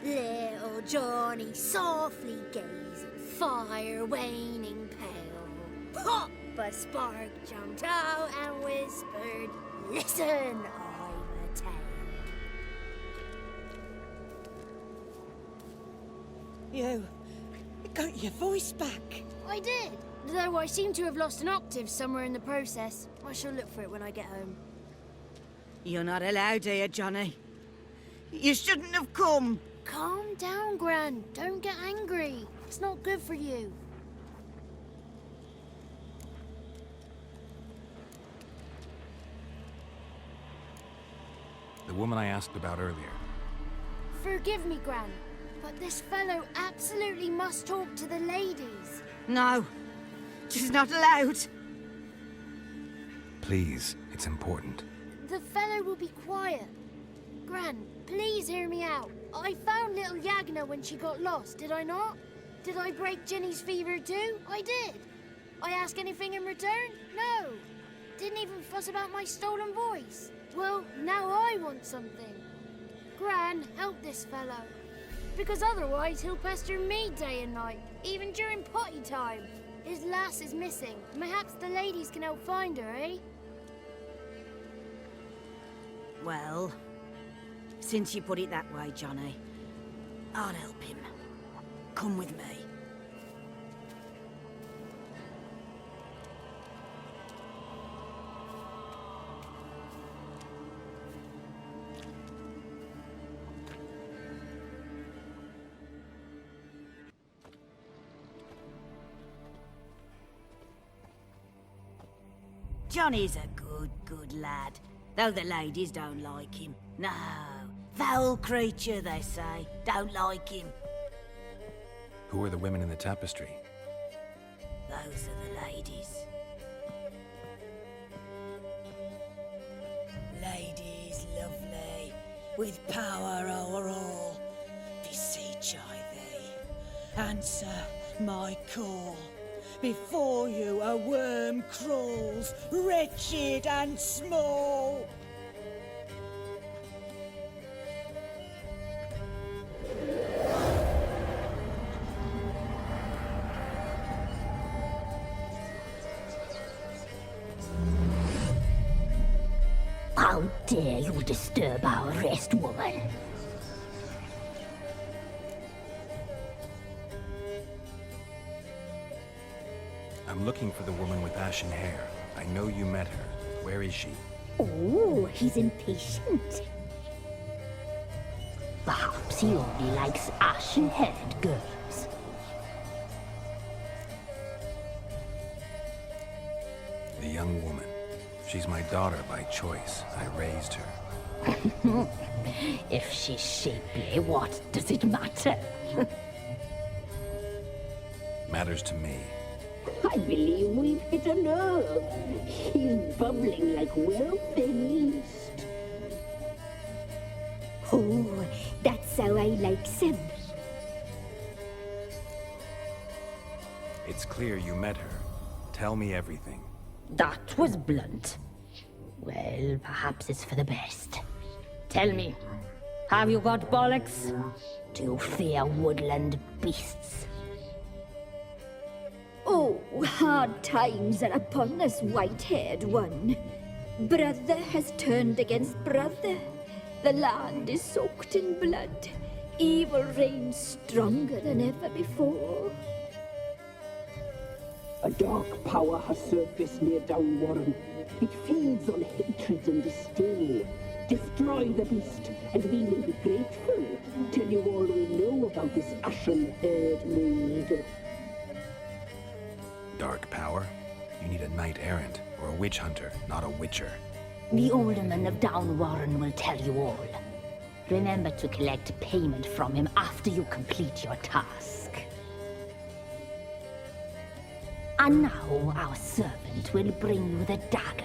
Little Johnny softly gazed at fire waning pale. Pop! A spark jumped out and whispered, "Listen, I've a tale." You got your voice back. I did. Though I seem to have lost an octave somewhere in the process. I shall look for it when I get home. You're not allowed here, Johnny. You shouldn't have come. Calm down, Gran. Don't get angry. It's not good for you. The woman I asked about earlier. Forgive me, Gran, but this fellow absolutely must talk to the ladies. No, she's not allowed. Please, it's important. The fellow will be quiet. Gran, please hear me out. I found little Yagna when she got lost, did I not? Did I break Ginny's fever too? I did. I ask anything in return? No. Didn't even fuss about my stolen voice. Well, now I want something. Gran, help this fellow. Because otherwise he'll pester me day and night, even during potty time. His lass is missing. Perhaps the ladies can help find her, eh? Well, since you put it that way, Johnny, I'll help him. Come with me. Johnny's a good lad. Though the ladies don't like him. No, foul creature, they say. Don't like him. Who are the women in the tapestry? Those are the ladies. Ladies lovely, with power o'er all. Beseech I thee, answer my call. Before you a worm crawls, wretched and small. How dare you disturb our rest, woman? I'm looking for the woman with ashen hair. I know you met her. Where is she? Oh, he's impatient. Perhaps he only likes ashen-haired girls. The young woman. She's my daughter by choice. I raised her. If she's shapely, what does it matter? Matters to me. I believe we've hit a nerve. He's bubbling like well-fed yeast. Oh, that's how I like him. It's clear you met her. Tell me everything. That was blunt. Well, perhaps it's for the best. Tell me, have you got bollocks? Do you fear woodland beasts? Oh, hard times are upon us, white-haired one. Brother has turned against brother. The land is soaked in blood. Evil reigns stronger than ever before. A dark power has surfaced near Downwarren. It feeds on hatred and disdain. Destroy the beast, and we will be grateful. Tell you all we know about this ashen-haired maid. Dark power? You need a knight-errant or a witch hunter, not a witcher. The alderman of Downwarren will tell you all. Remember to collect payment from him after you complete your task. And now our servant will bring you the dagger.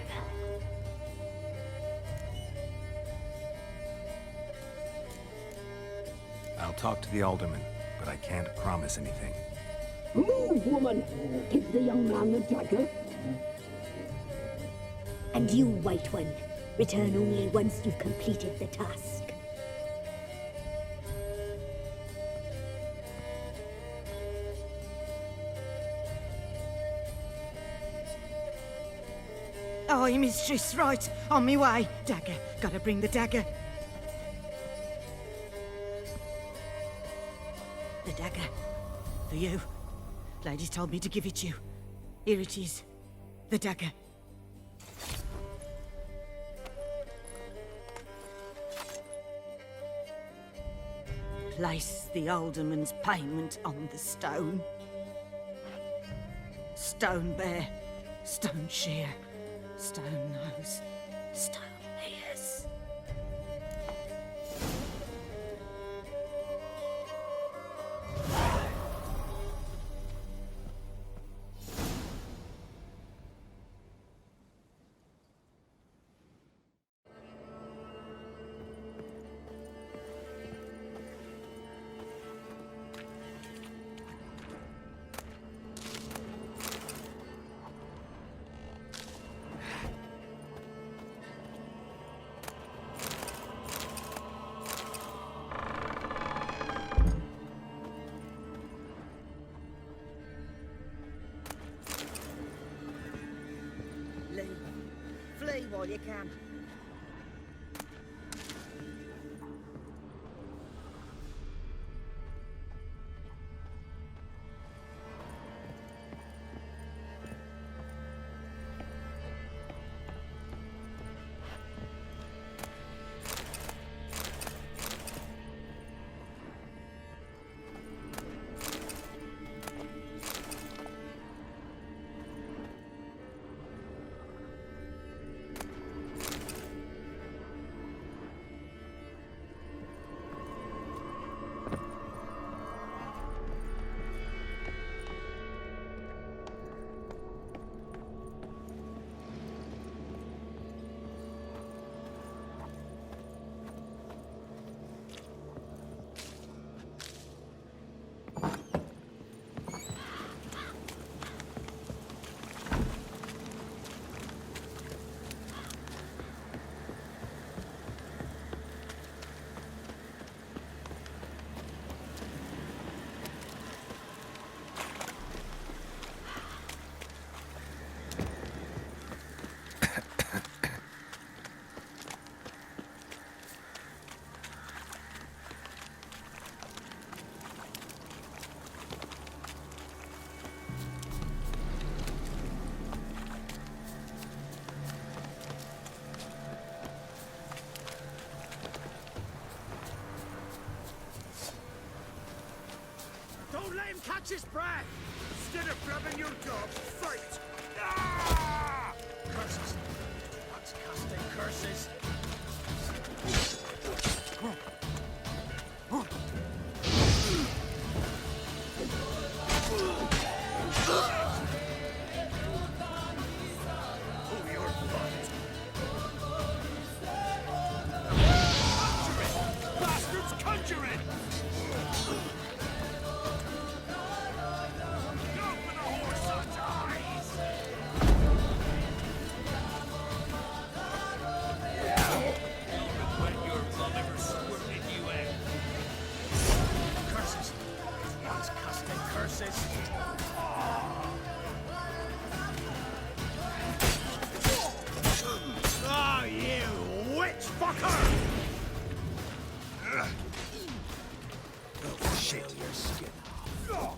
I'll talk to the alderman, but I can't promise anything. Move, woman! Give the young man the dagger. And you, White One, return only once you've completed the task. Aye, mistress, right. On me way. Dagger. Gotta bring the dagger. The dagger. For you. Lady told me to give it you. Here it is. The dagger. place the alderman's payment on the stone. Stone bear, stone shear, stone nose, stone ears. Flee while you can. Don't let him catch his breath! Instead of grabbing your dog, fight! Ah! Curses! What's casting curses? Oh, you're fucked! Conjure it! Bastards, conjure it! Ah, you witch fucker! Oh, shit, your skin off.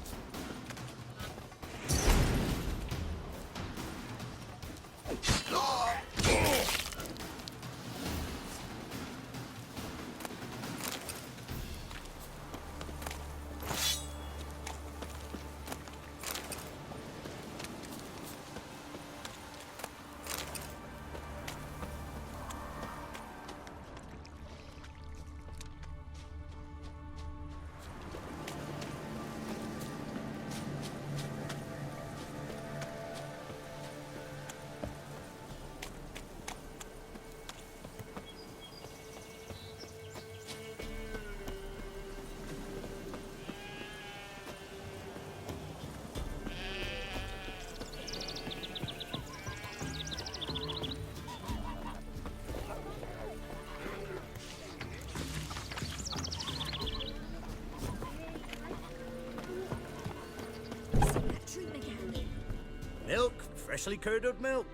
Milk, freshly curdled milk.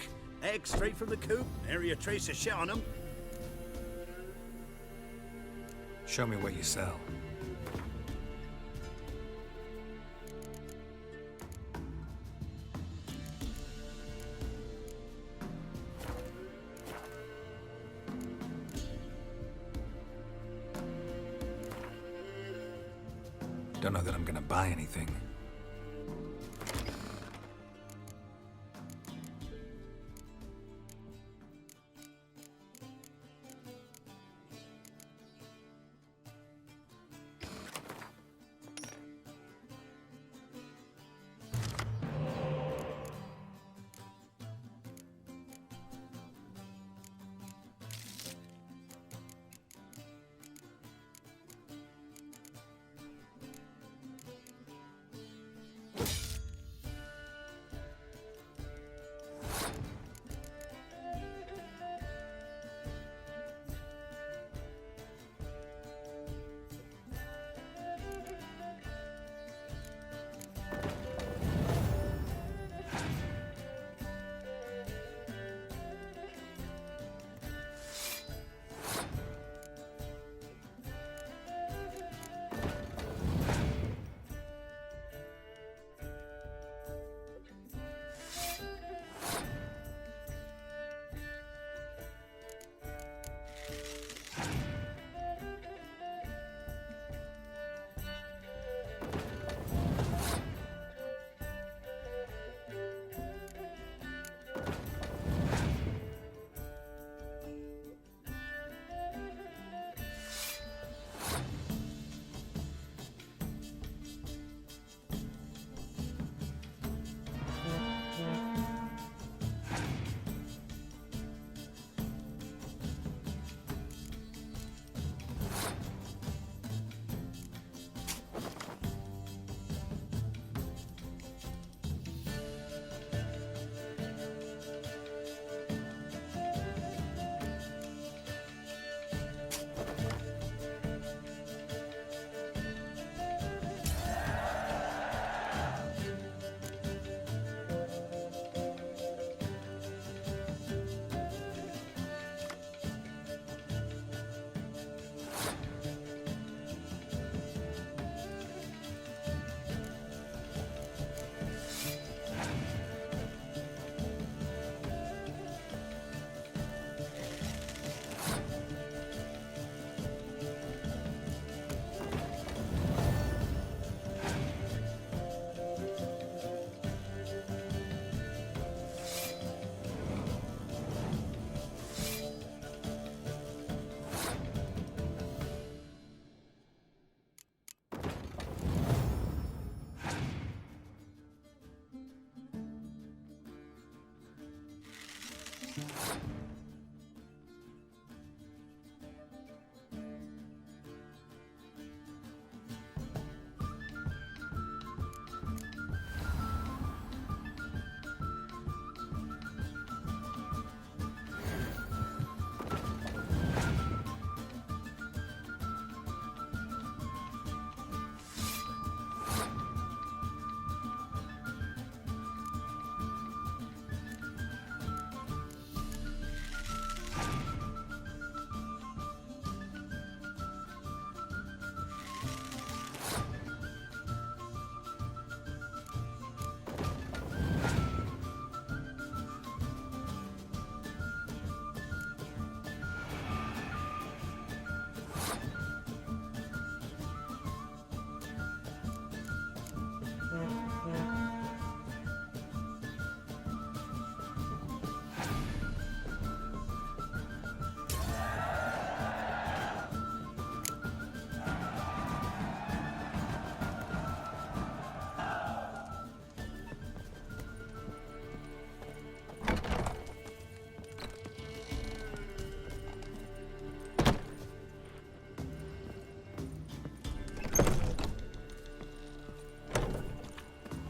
Eggs straight from the coop. Nary a trace of shit on them. Show me what you sell. Don't know that I'm gonna buy anything.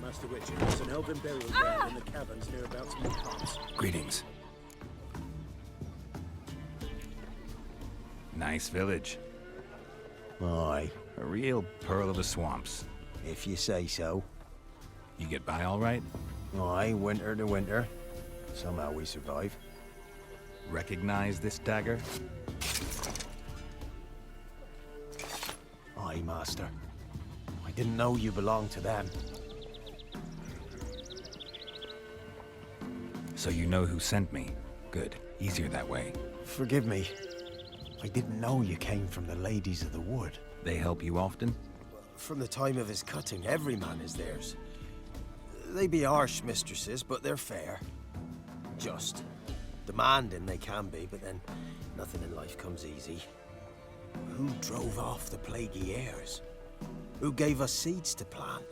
Master Witcher, there's an elven burial ground in the caverns nearabouts in the parts. Greetings. Nice village. Aye. A real pearl of the swamps. If you say so. You get by all right? Aye, winter to winter. Somehow we survive. Recognize this dagger? Aye, Master. I didn't know you belonged to them. So you know who sent me. Good. Easier that way. Forgive me. I didn't know you came from the Ladies of the Wood. They help you often? From the time of his cutting, every man is theirs. They be harsh mistresses, but they're fair. Just. Demanding they can be, but then nothing in life comes easy. Who drove off the plaguey heirs? Who gave us seeds to plant?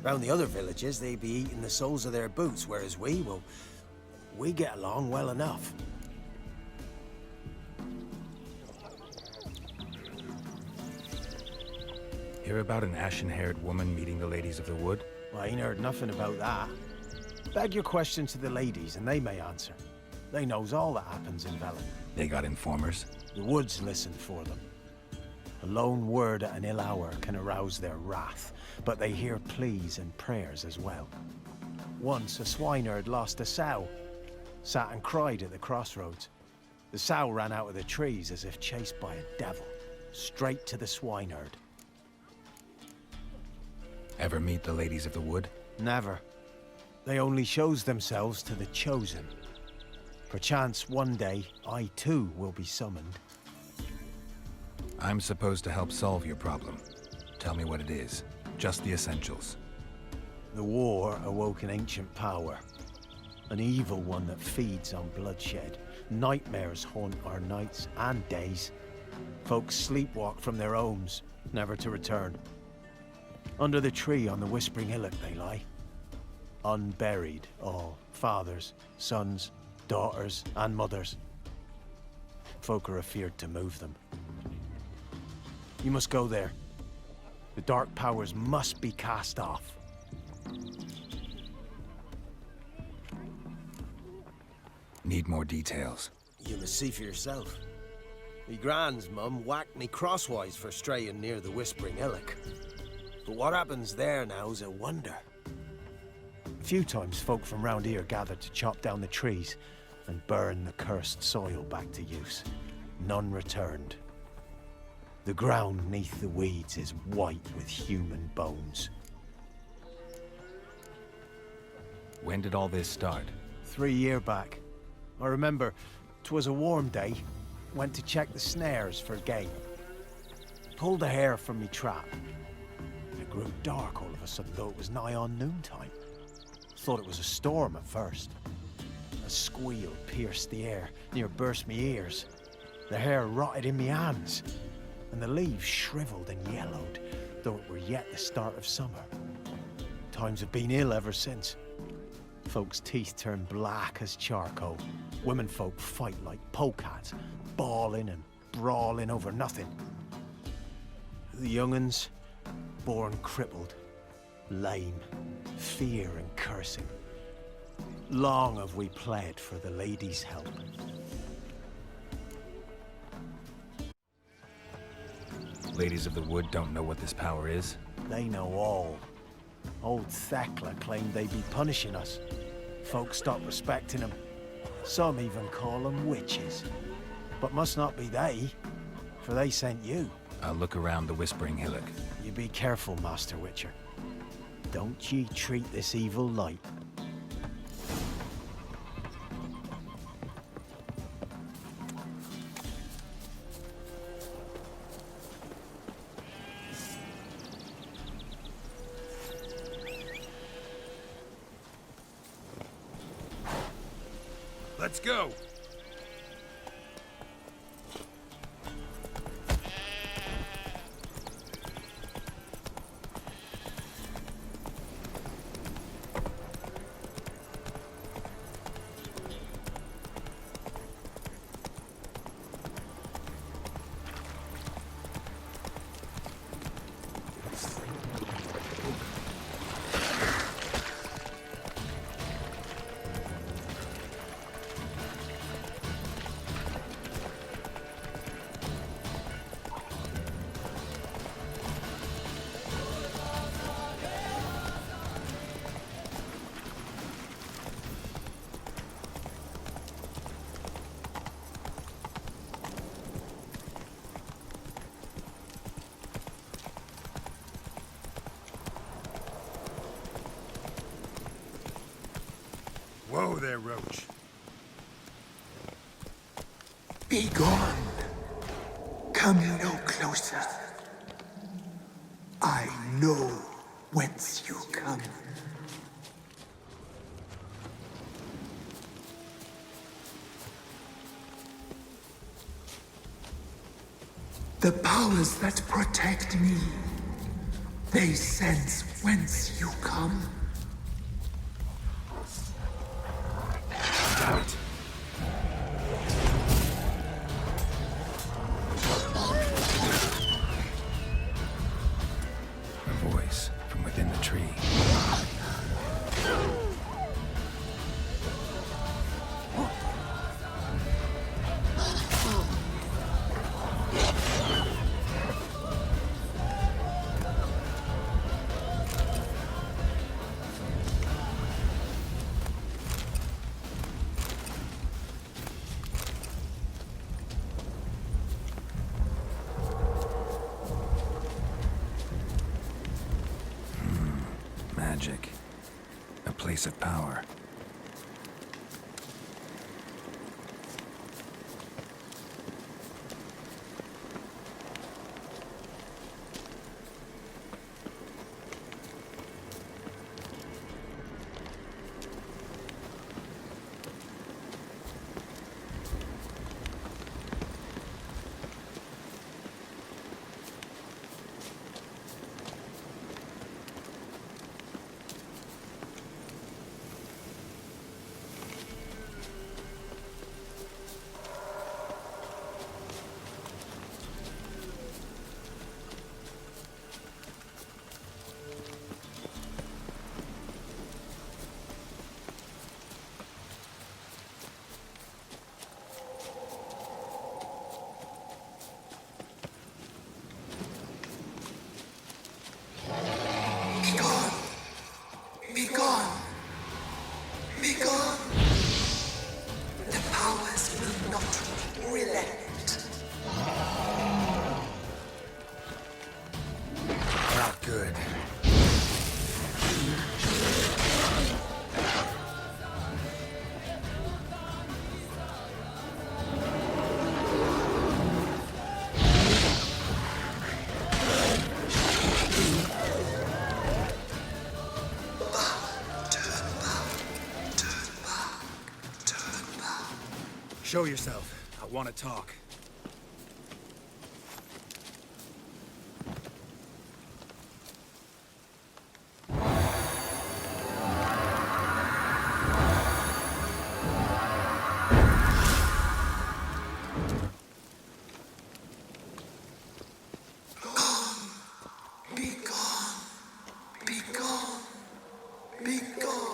Round the other villages, they be eating the soles of their boots, whereas we get along well enough. Hear about an ashen-haired woman meeting the ladies of the wood? Well, I ain't heard nothing about that. Beg your question to the ladies, and they may answer. They knows all that happens in Velen. They got informers? The woods listen for them. A lone word at an ill hour can arouse their wrath, but they hear pleas and prayers as well. Once a swineherd lost a sow, sat and cried at the crossroads. The sow ran out of the trees as if chased by a devil, straight to the swineherd. Ever meet the ladies of the wood? Never. They only shows themselves to the chosen. Perchance one day, I too will be summoned. I'm supposed to help solve your problem. Tell me what it is. Just the essentials. The war awoke an ancient power. An evil one that feeds on bloodshed. Nightmares haunt our nights and days. Folks sleepwalk from their homes, never to return. Under the tree on the Whispering Hillock they lie. Unburied all, fathers, sons, daughters, and mothers. Folk are afeard to move them. You must go there. The dark powers must be cast off. Need more details. You must see for yourself. Me grand's mum whacked me crosswise for straying near the Whispering Hillock. But what happens there now's a wonder. A few times folk from round here gathered to chop down the trees and burn the cursed soil back to use. None returned. The ground neath the weeds is white with human bones. When did all this start? 3 years back. I remember 'twas a warm day. Went to check the snares for game. Pulled a hare from me trap. It grew dark all of a sudden, though it was nigh on noontime. Thought it was a storm at first. A squeal pierced the air, near burst me ears. The hare rotted in me hands, and the leaves shriveled and yellowed, though it were yet the start of summer. Times have been ill ever since. Folks' teeth turn black as charcoal. Women folk fight like polecats, bawling and brawling over nothing. The young'uns, born crippled, lame, fear and cursing. Long have we pled for the ladies' help. Ladies of the wood don't know what this power is? They know all. Old Thekla claimed they'd be punishing us. Folks stopped respecting them. Some even call them witches. But must not be they, for they sent you. I'll look around the Whispering Hillock. You be careful, Master Witcher. Don't ye treat this evil light. Let's go. Whoa there, Roach. Be gone. Come no closer. I know whence you come. The powers that protect me, they sense whence you come. Damn it. A voice from within the tree. Magic. A place of power. Be gone! Be gone! The powers will not relent. Not good. Show yourself. I want to talk. Be gone! Be gone! Be gone!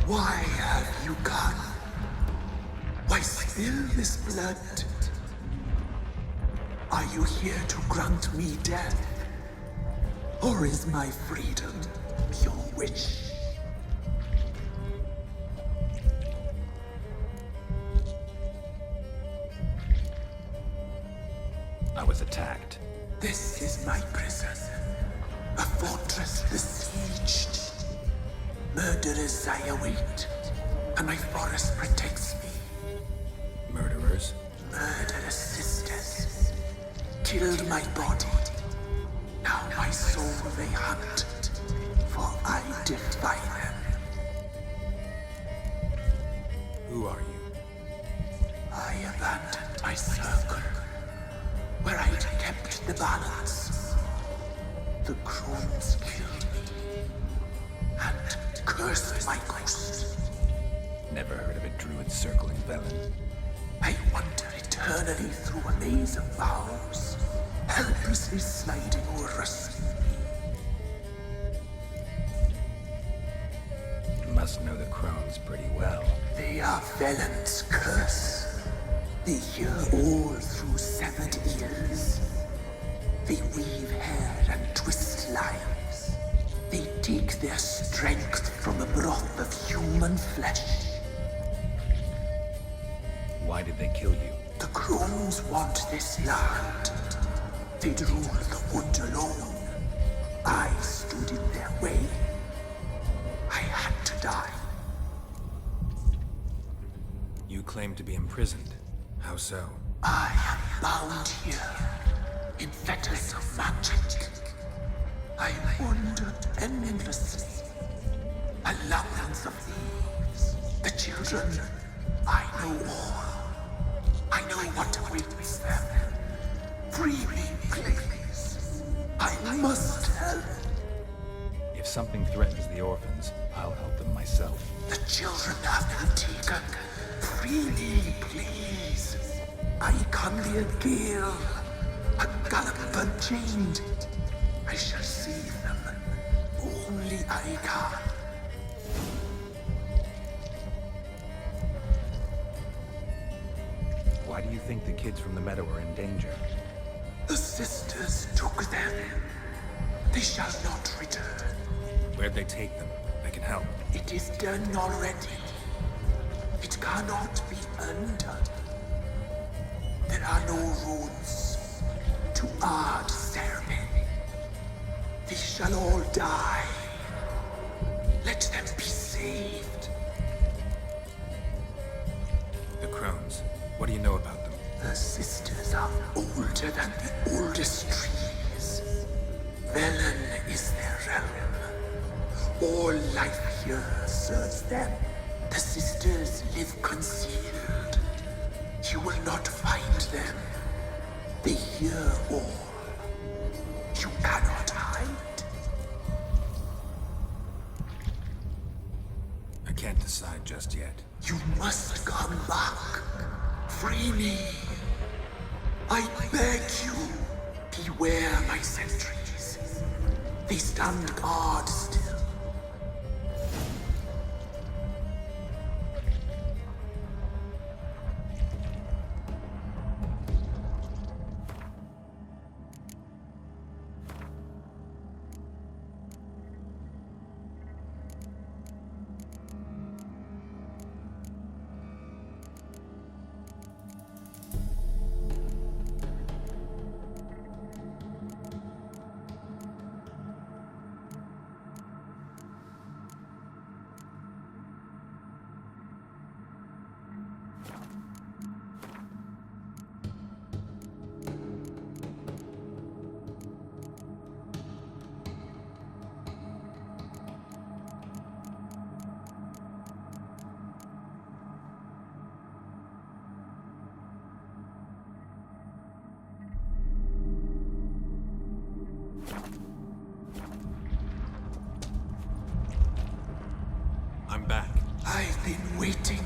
Why have you come? Why spill this blood? Are you here to grant me death? Or is my freedom your wish? I was attacked. This is my prison. A fortress besieged. Murderers I await, and my forest protects me. Murderers? Murderous sisters killed my body. Now my soul they hunt, for I defy them. Who are you? I abandoned my circle, where I'd kept the balance. The Crones killed me, and cursed my ghost. Never heard of a druid circling Velen. I wander eternally through a maze of vows, helplessly sliding over us. You must know the Crones pretty well. They are Velen's curse. They hear all through severed ears. They weave hair and twist lives. They take their strength from the broth of human flesh. Why did they kill you? The Crones want this land. They'd rule the wood alone. I stood in their way. I had to die. You claim to be imprisoned. How so? I am bound here, in fetters of magic. I wandered endlessly, a labyrinth of thieves. The children, I know all. I know what awaits them. Free me, please. I must help. If something threatens the orphans, I'll help them myself. The children have been taken. Free me, please. I can be a gale, a galloper chained. I shall save them. Only I can. Why do you think the kids from the meadow are in danger? The sisters took them. They shall not return. Where'd they take them? I can help. It is done already. It cannot be undone. There are no roads to our ceremony. They shall all die. Let them be saved. The Crones. What do you know about them? The sisters are older than the oldest trees. Velen is their realm. All life here serves them. The sisters live concealed. You will not find them. They hear all. You cannot hide. I can't decide just yet. You must come back. Free me. I beg you. Beware my sentries. They stand guard still. I'm back. I've been waiting.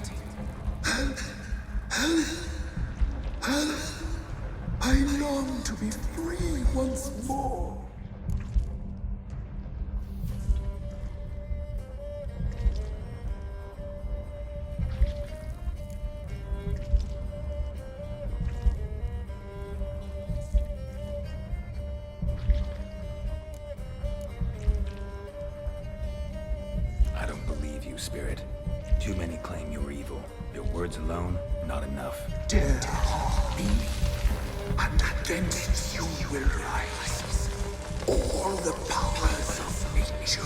Help! Help! Help! I long to be free once more. spirit. Too many claim you're evil. Your words alone, not enough. Dare me, and against you will rise all the powers of nature.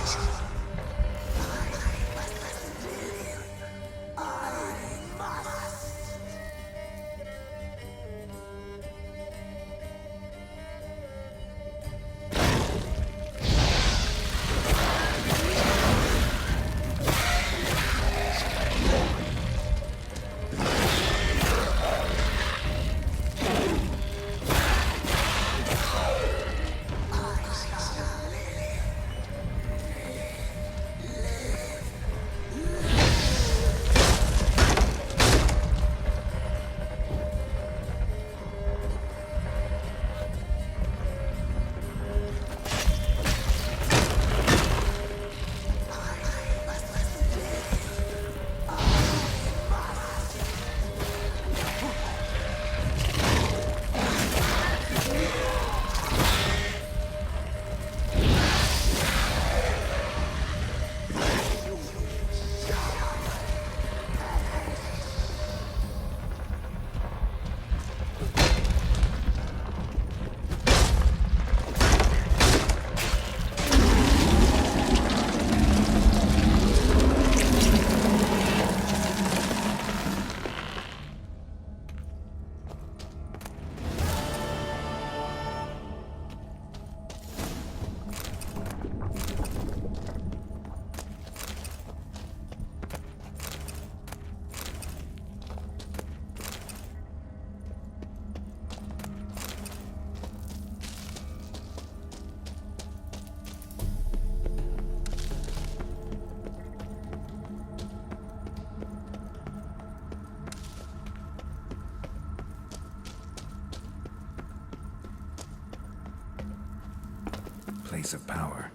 Place of power.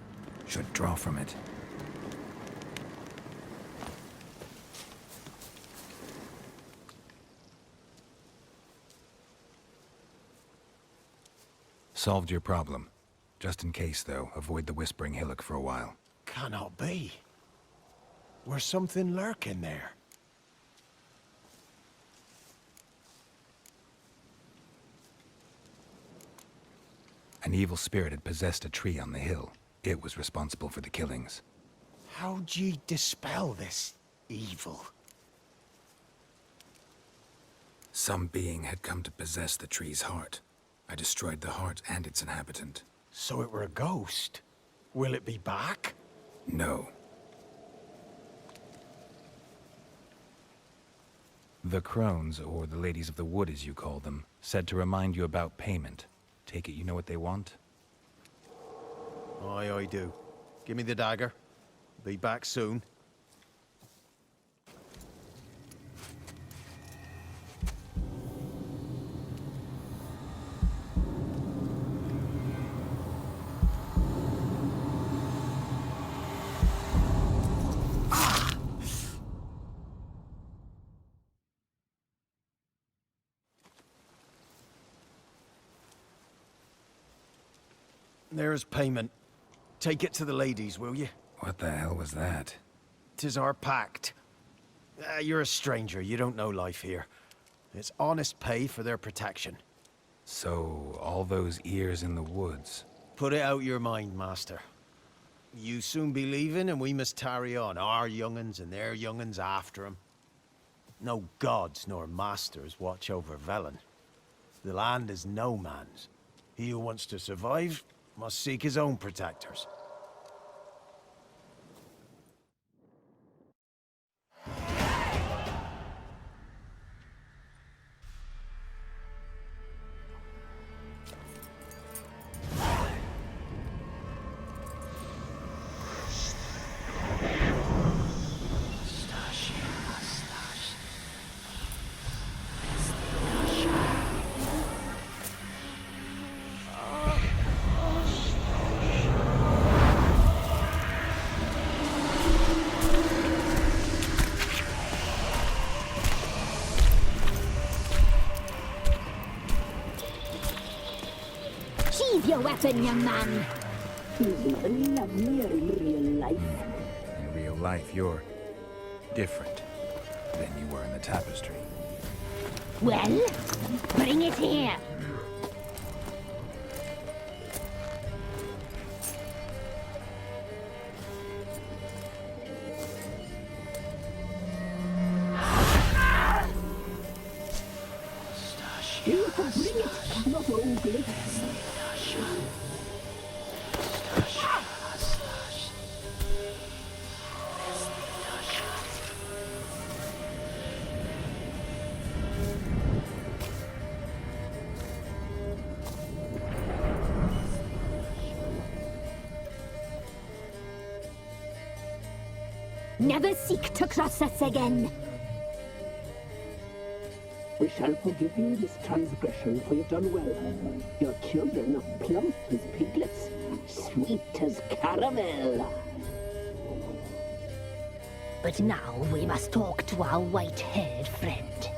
Should draw from it. Solved your problem. Just in case, though, avoid the Whispering Hillock for a while. Cannot be. Where's something lurking there? An evil spirit had possessed a tree on the hill. It was responsible for the killings. How'd ye dispel this evil? Some being had come to possess the tree's heart. I destroyed the heart and its inhabitant. So it were a ghost. Will it be back? No. The Crones, or the Ladies of the Wood as you call them, said to remind you about payment. Take it you know what they want? Aye, I do. Give me the dagger. Be back soon. There's payment. Take it to the ladies, will you? What the hell was that? 'Tis our pact. You're a stranger. You don't know life here. It's honest pay for their protection. So, all those ears in the woods. Put it out your mind, master. You soon be leaving, and we must tarry on. Our young'uns and their young'uns after 'em. No gods nor masters watch over Velen. The land is no man's. He who wants to survive must seek his own protectors. Sheathe your weapon, young man. He's nothing lovelier in real life. In real life, you're Different than you were in the tapestry. Well, bring it here. You can bring it, not only. Never seek to cross us again. We shall forgive you this transgression, for you've done well. Your children are plump as piglets, sweet as caramel. But now we must talk to our white-haired friend.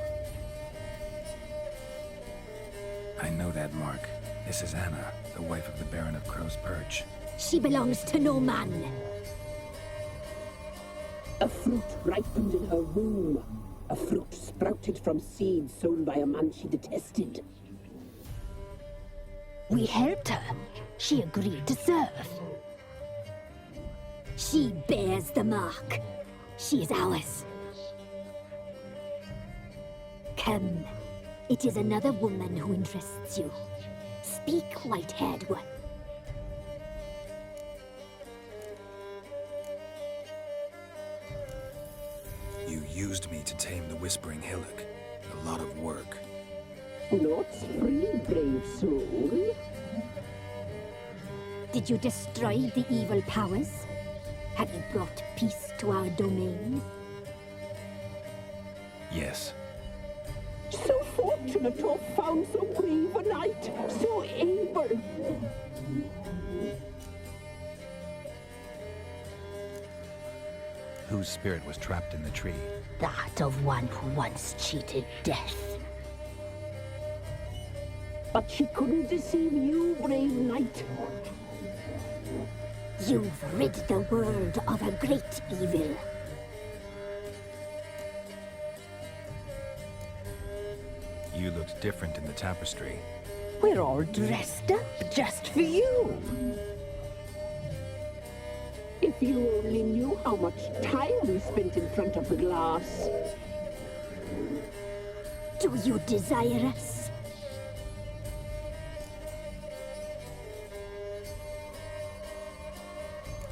I know that mark. This is Anna, the wife of the Baron of Crow's Perch. She belongs to no man. A fruit ripened in her womb. A fruit sprouted from seeds sown by a man she detested. We helped her. She agreed to serve. She bears the mark. She is ours. Come. It is another woman who interests you. Speak, white-haired one. You used me to tame the Whispering Hillock. A lot of work. Not free, brave soul. Did you destroy the evil powers? Have you brought peace to our domain? Yes. So fortunate to have found so brave a knight, so able. Whose spirit was trapped in the tree? That of one who once cheated death. But she couldn't deceive you, brave knight. You've rid the world of a great evil. You looked different in the tapestry. We're all dressed up just for you. If you only knew how much time we spent in front of the glass. Do you desire us?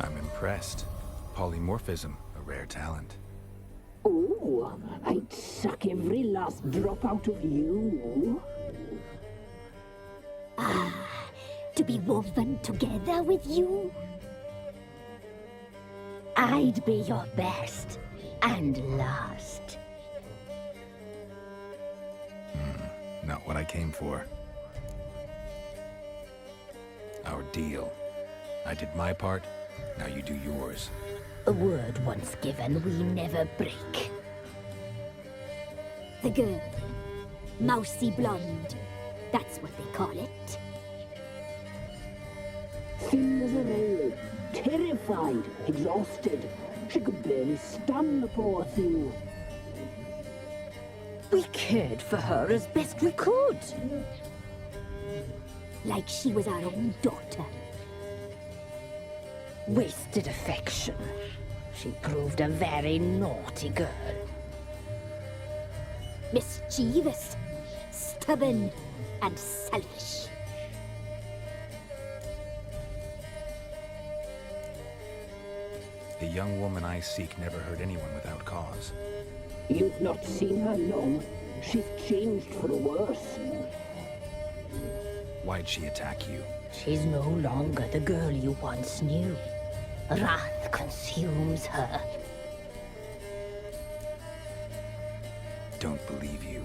I'm impressed. Polymorphism, a rare talent. Oh, I'd suck every last drop out of you. Ah, to be woven together with you? I'd be your best and last. Not what I came for. Our deal. I did my part, now you do yours. A word once given, we never break. The girl. Mousy blonde. That's what they call it. Thin as a rail, terrified, exhausted. She could barely stand, the poor thing. We cared for her as best we could. Like she was our own daughter. Wasted affection. She proved a very naughty girl. Mischievous, stubborn, and selfish. The young woman I seek never hurt anyone without cause. You've not seen her long. She's changed for the worse. Why'd she attack you? She's no longer the girl you once knew. Wrath consumes her. Don't believe you.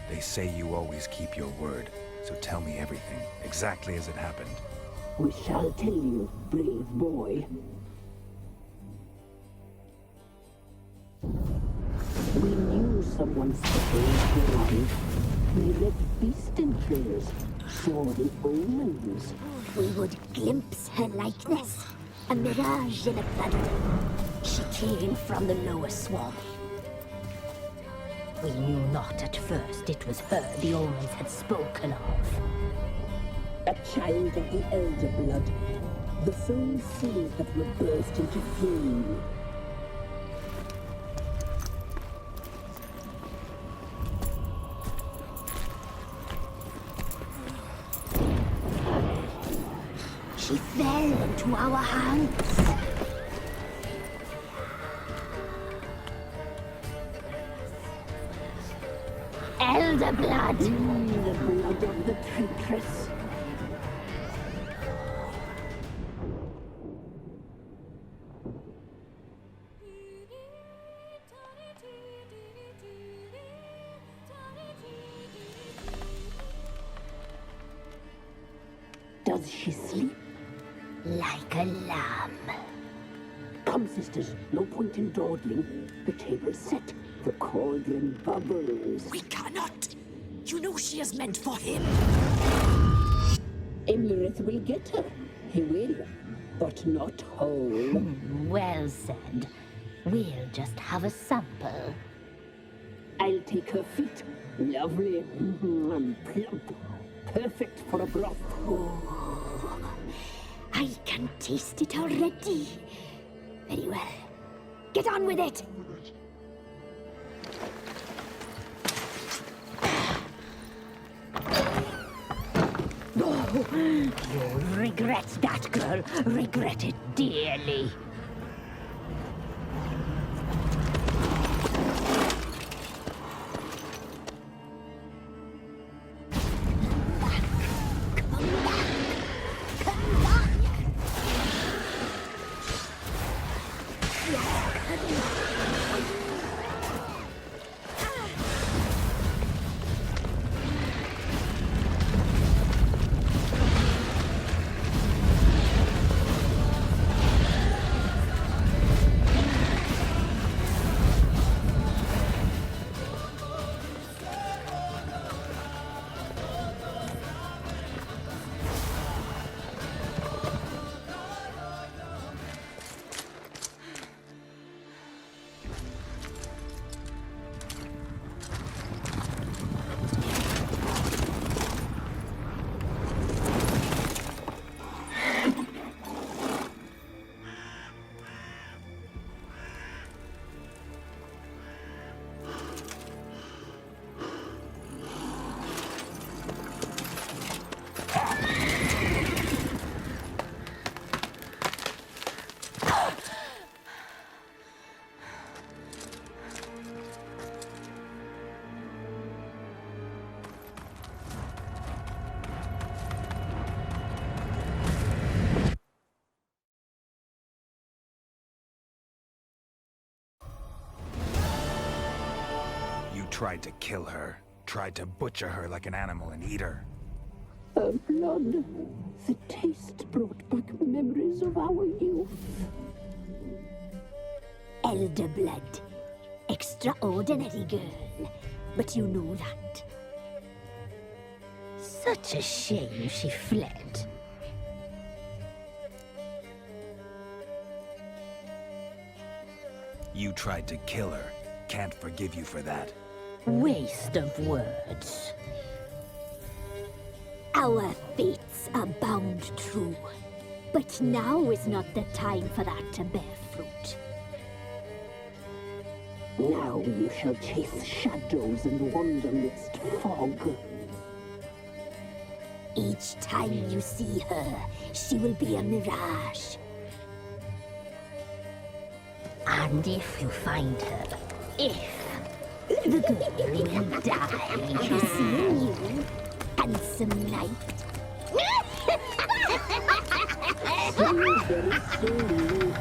They say you always keep your word, so tell me everything, exactly as it happened. We shall tell you, brave boy. We knew someone saved your life. We read beast entrails, saw the omens. We would glimpse her likeness, a mirage in a blood. She came from the lower swamp. We knew not at first it was her the omens had spoken of. A child of the elder blood. The soul seas that will burst into flame. She fell into our hands. Elder blood! The blood of the traitress. Does she sleep? Like a lamb. Come, sisters, no point in dawdling. The table's set. The cauldron bubbles. We cannot! You know she is meant for him. Emlyrith will get her. He will, but not whole. Well said. We'll just have a sample. I'll take her feet. Lovely and plump. Perfect for a broth. Oh, I can taste it already. Very well. Get on with it! Oh, you'll regret that, girl. Regret it dearly. Tried to kill her. Tried to butcher her like an animal and eat her. Her blood. The taste brought back memories of our youth. Elder blood. Extraordinary girl. But you know that. Such a shame she fled. You tried to kill her. Can't forgive you for that. Waste of words. Our fates are bound true. But now is not the time for that to bear fruit. Now you shall chase shadows and wander midst fog. Each time you see her, she will be a mirage. And if you find her, the girl will die. To see you, handsome knight. Very slowly.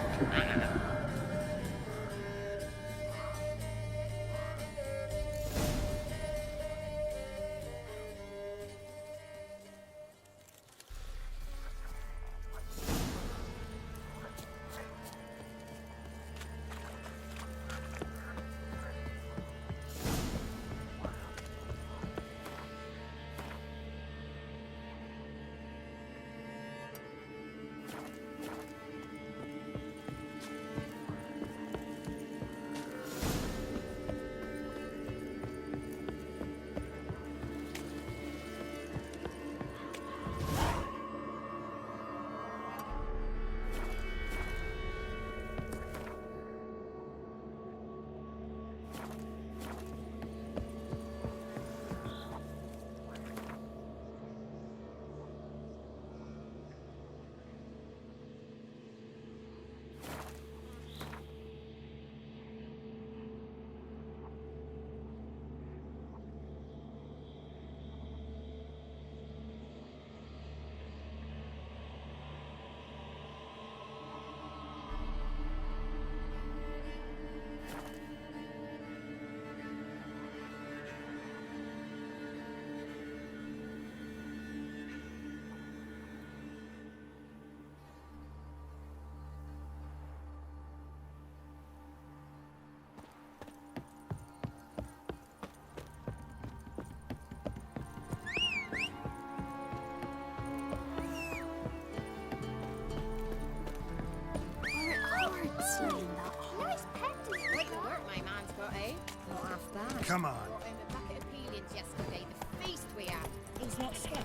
bad. Come on. Brought him back at Apelians yesterday, the feast we had. He's not scared.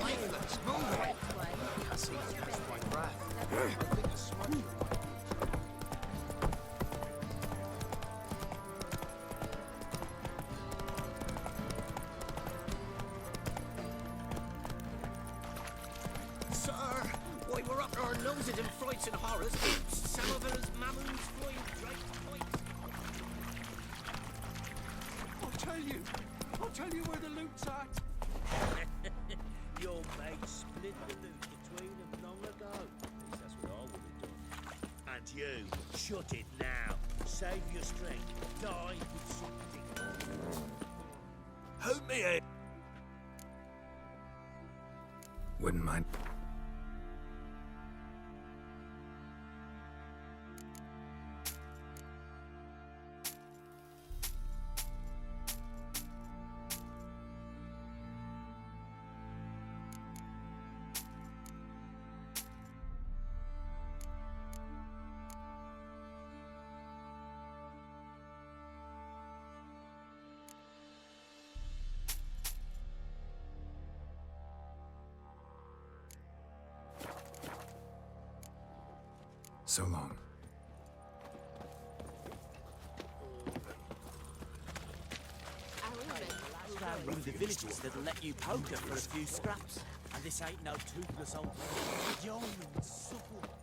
Lifeless, move it! I see he's just my breath. I think a smudge. Sir, why we're up our noses in frights and horrors. Some of us mammons flying draped points. I'll tell you where the loot's at. Your mate split the loot between them long ago. At least that's what I would have done. And you, shut it now. Save your strength. Die with something. Help me, heir. Wouldn't mind. So long. One of the villages that'll let you poker for a few scraps. And this ain't no toothless old man. Young and supple.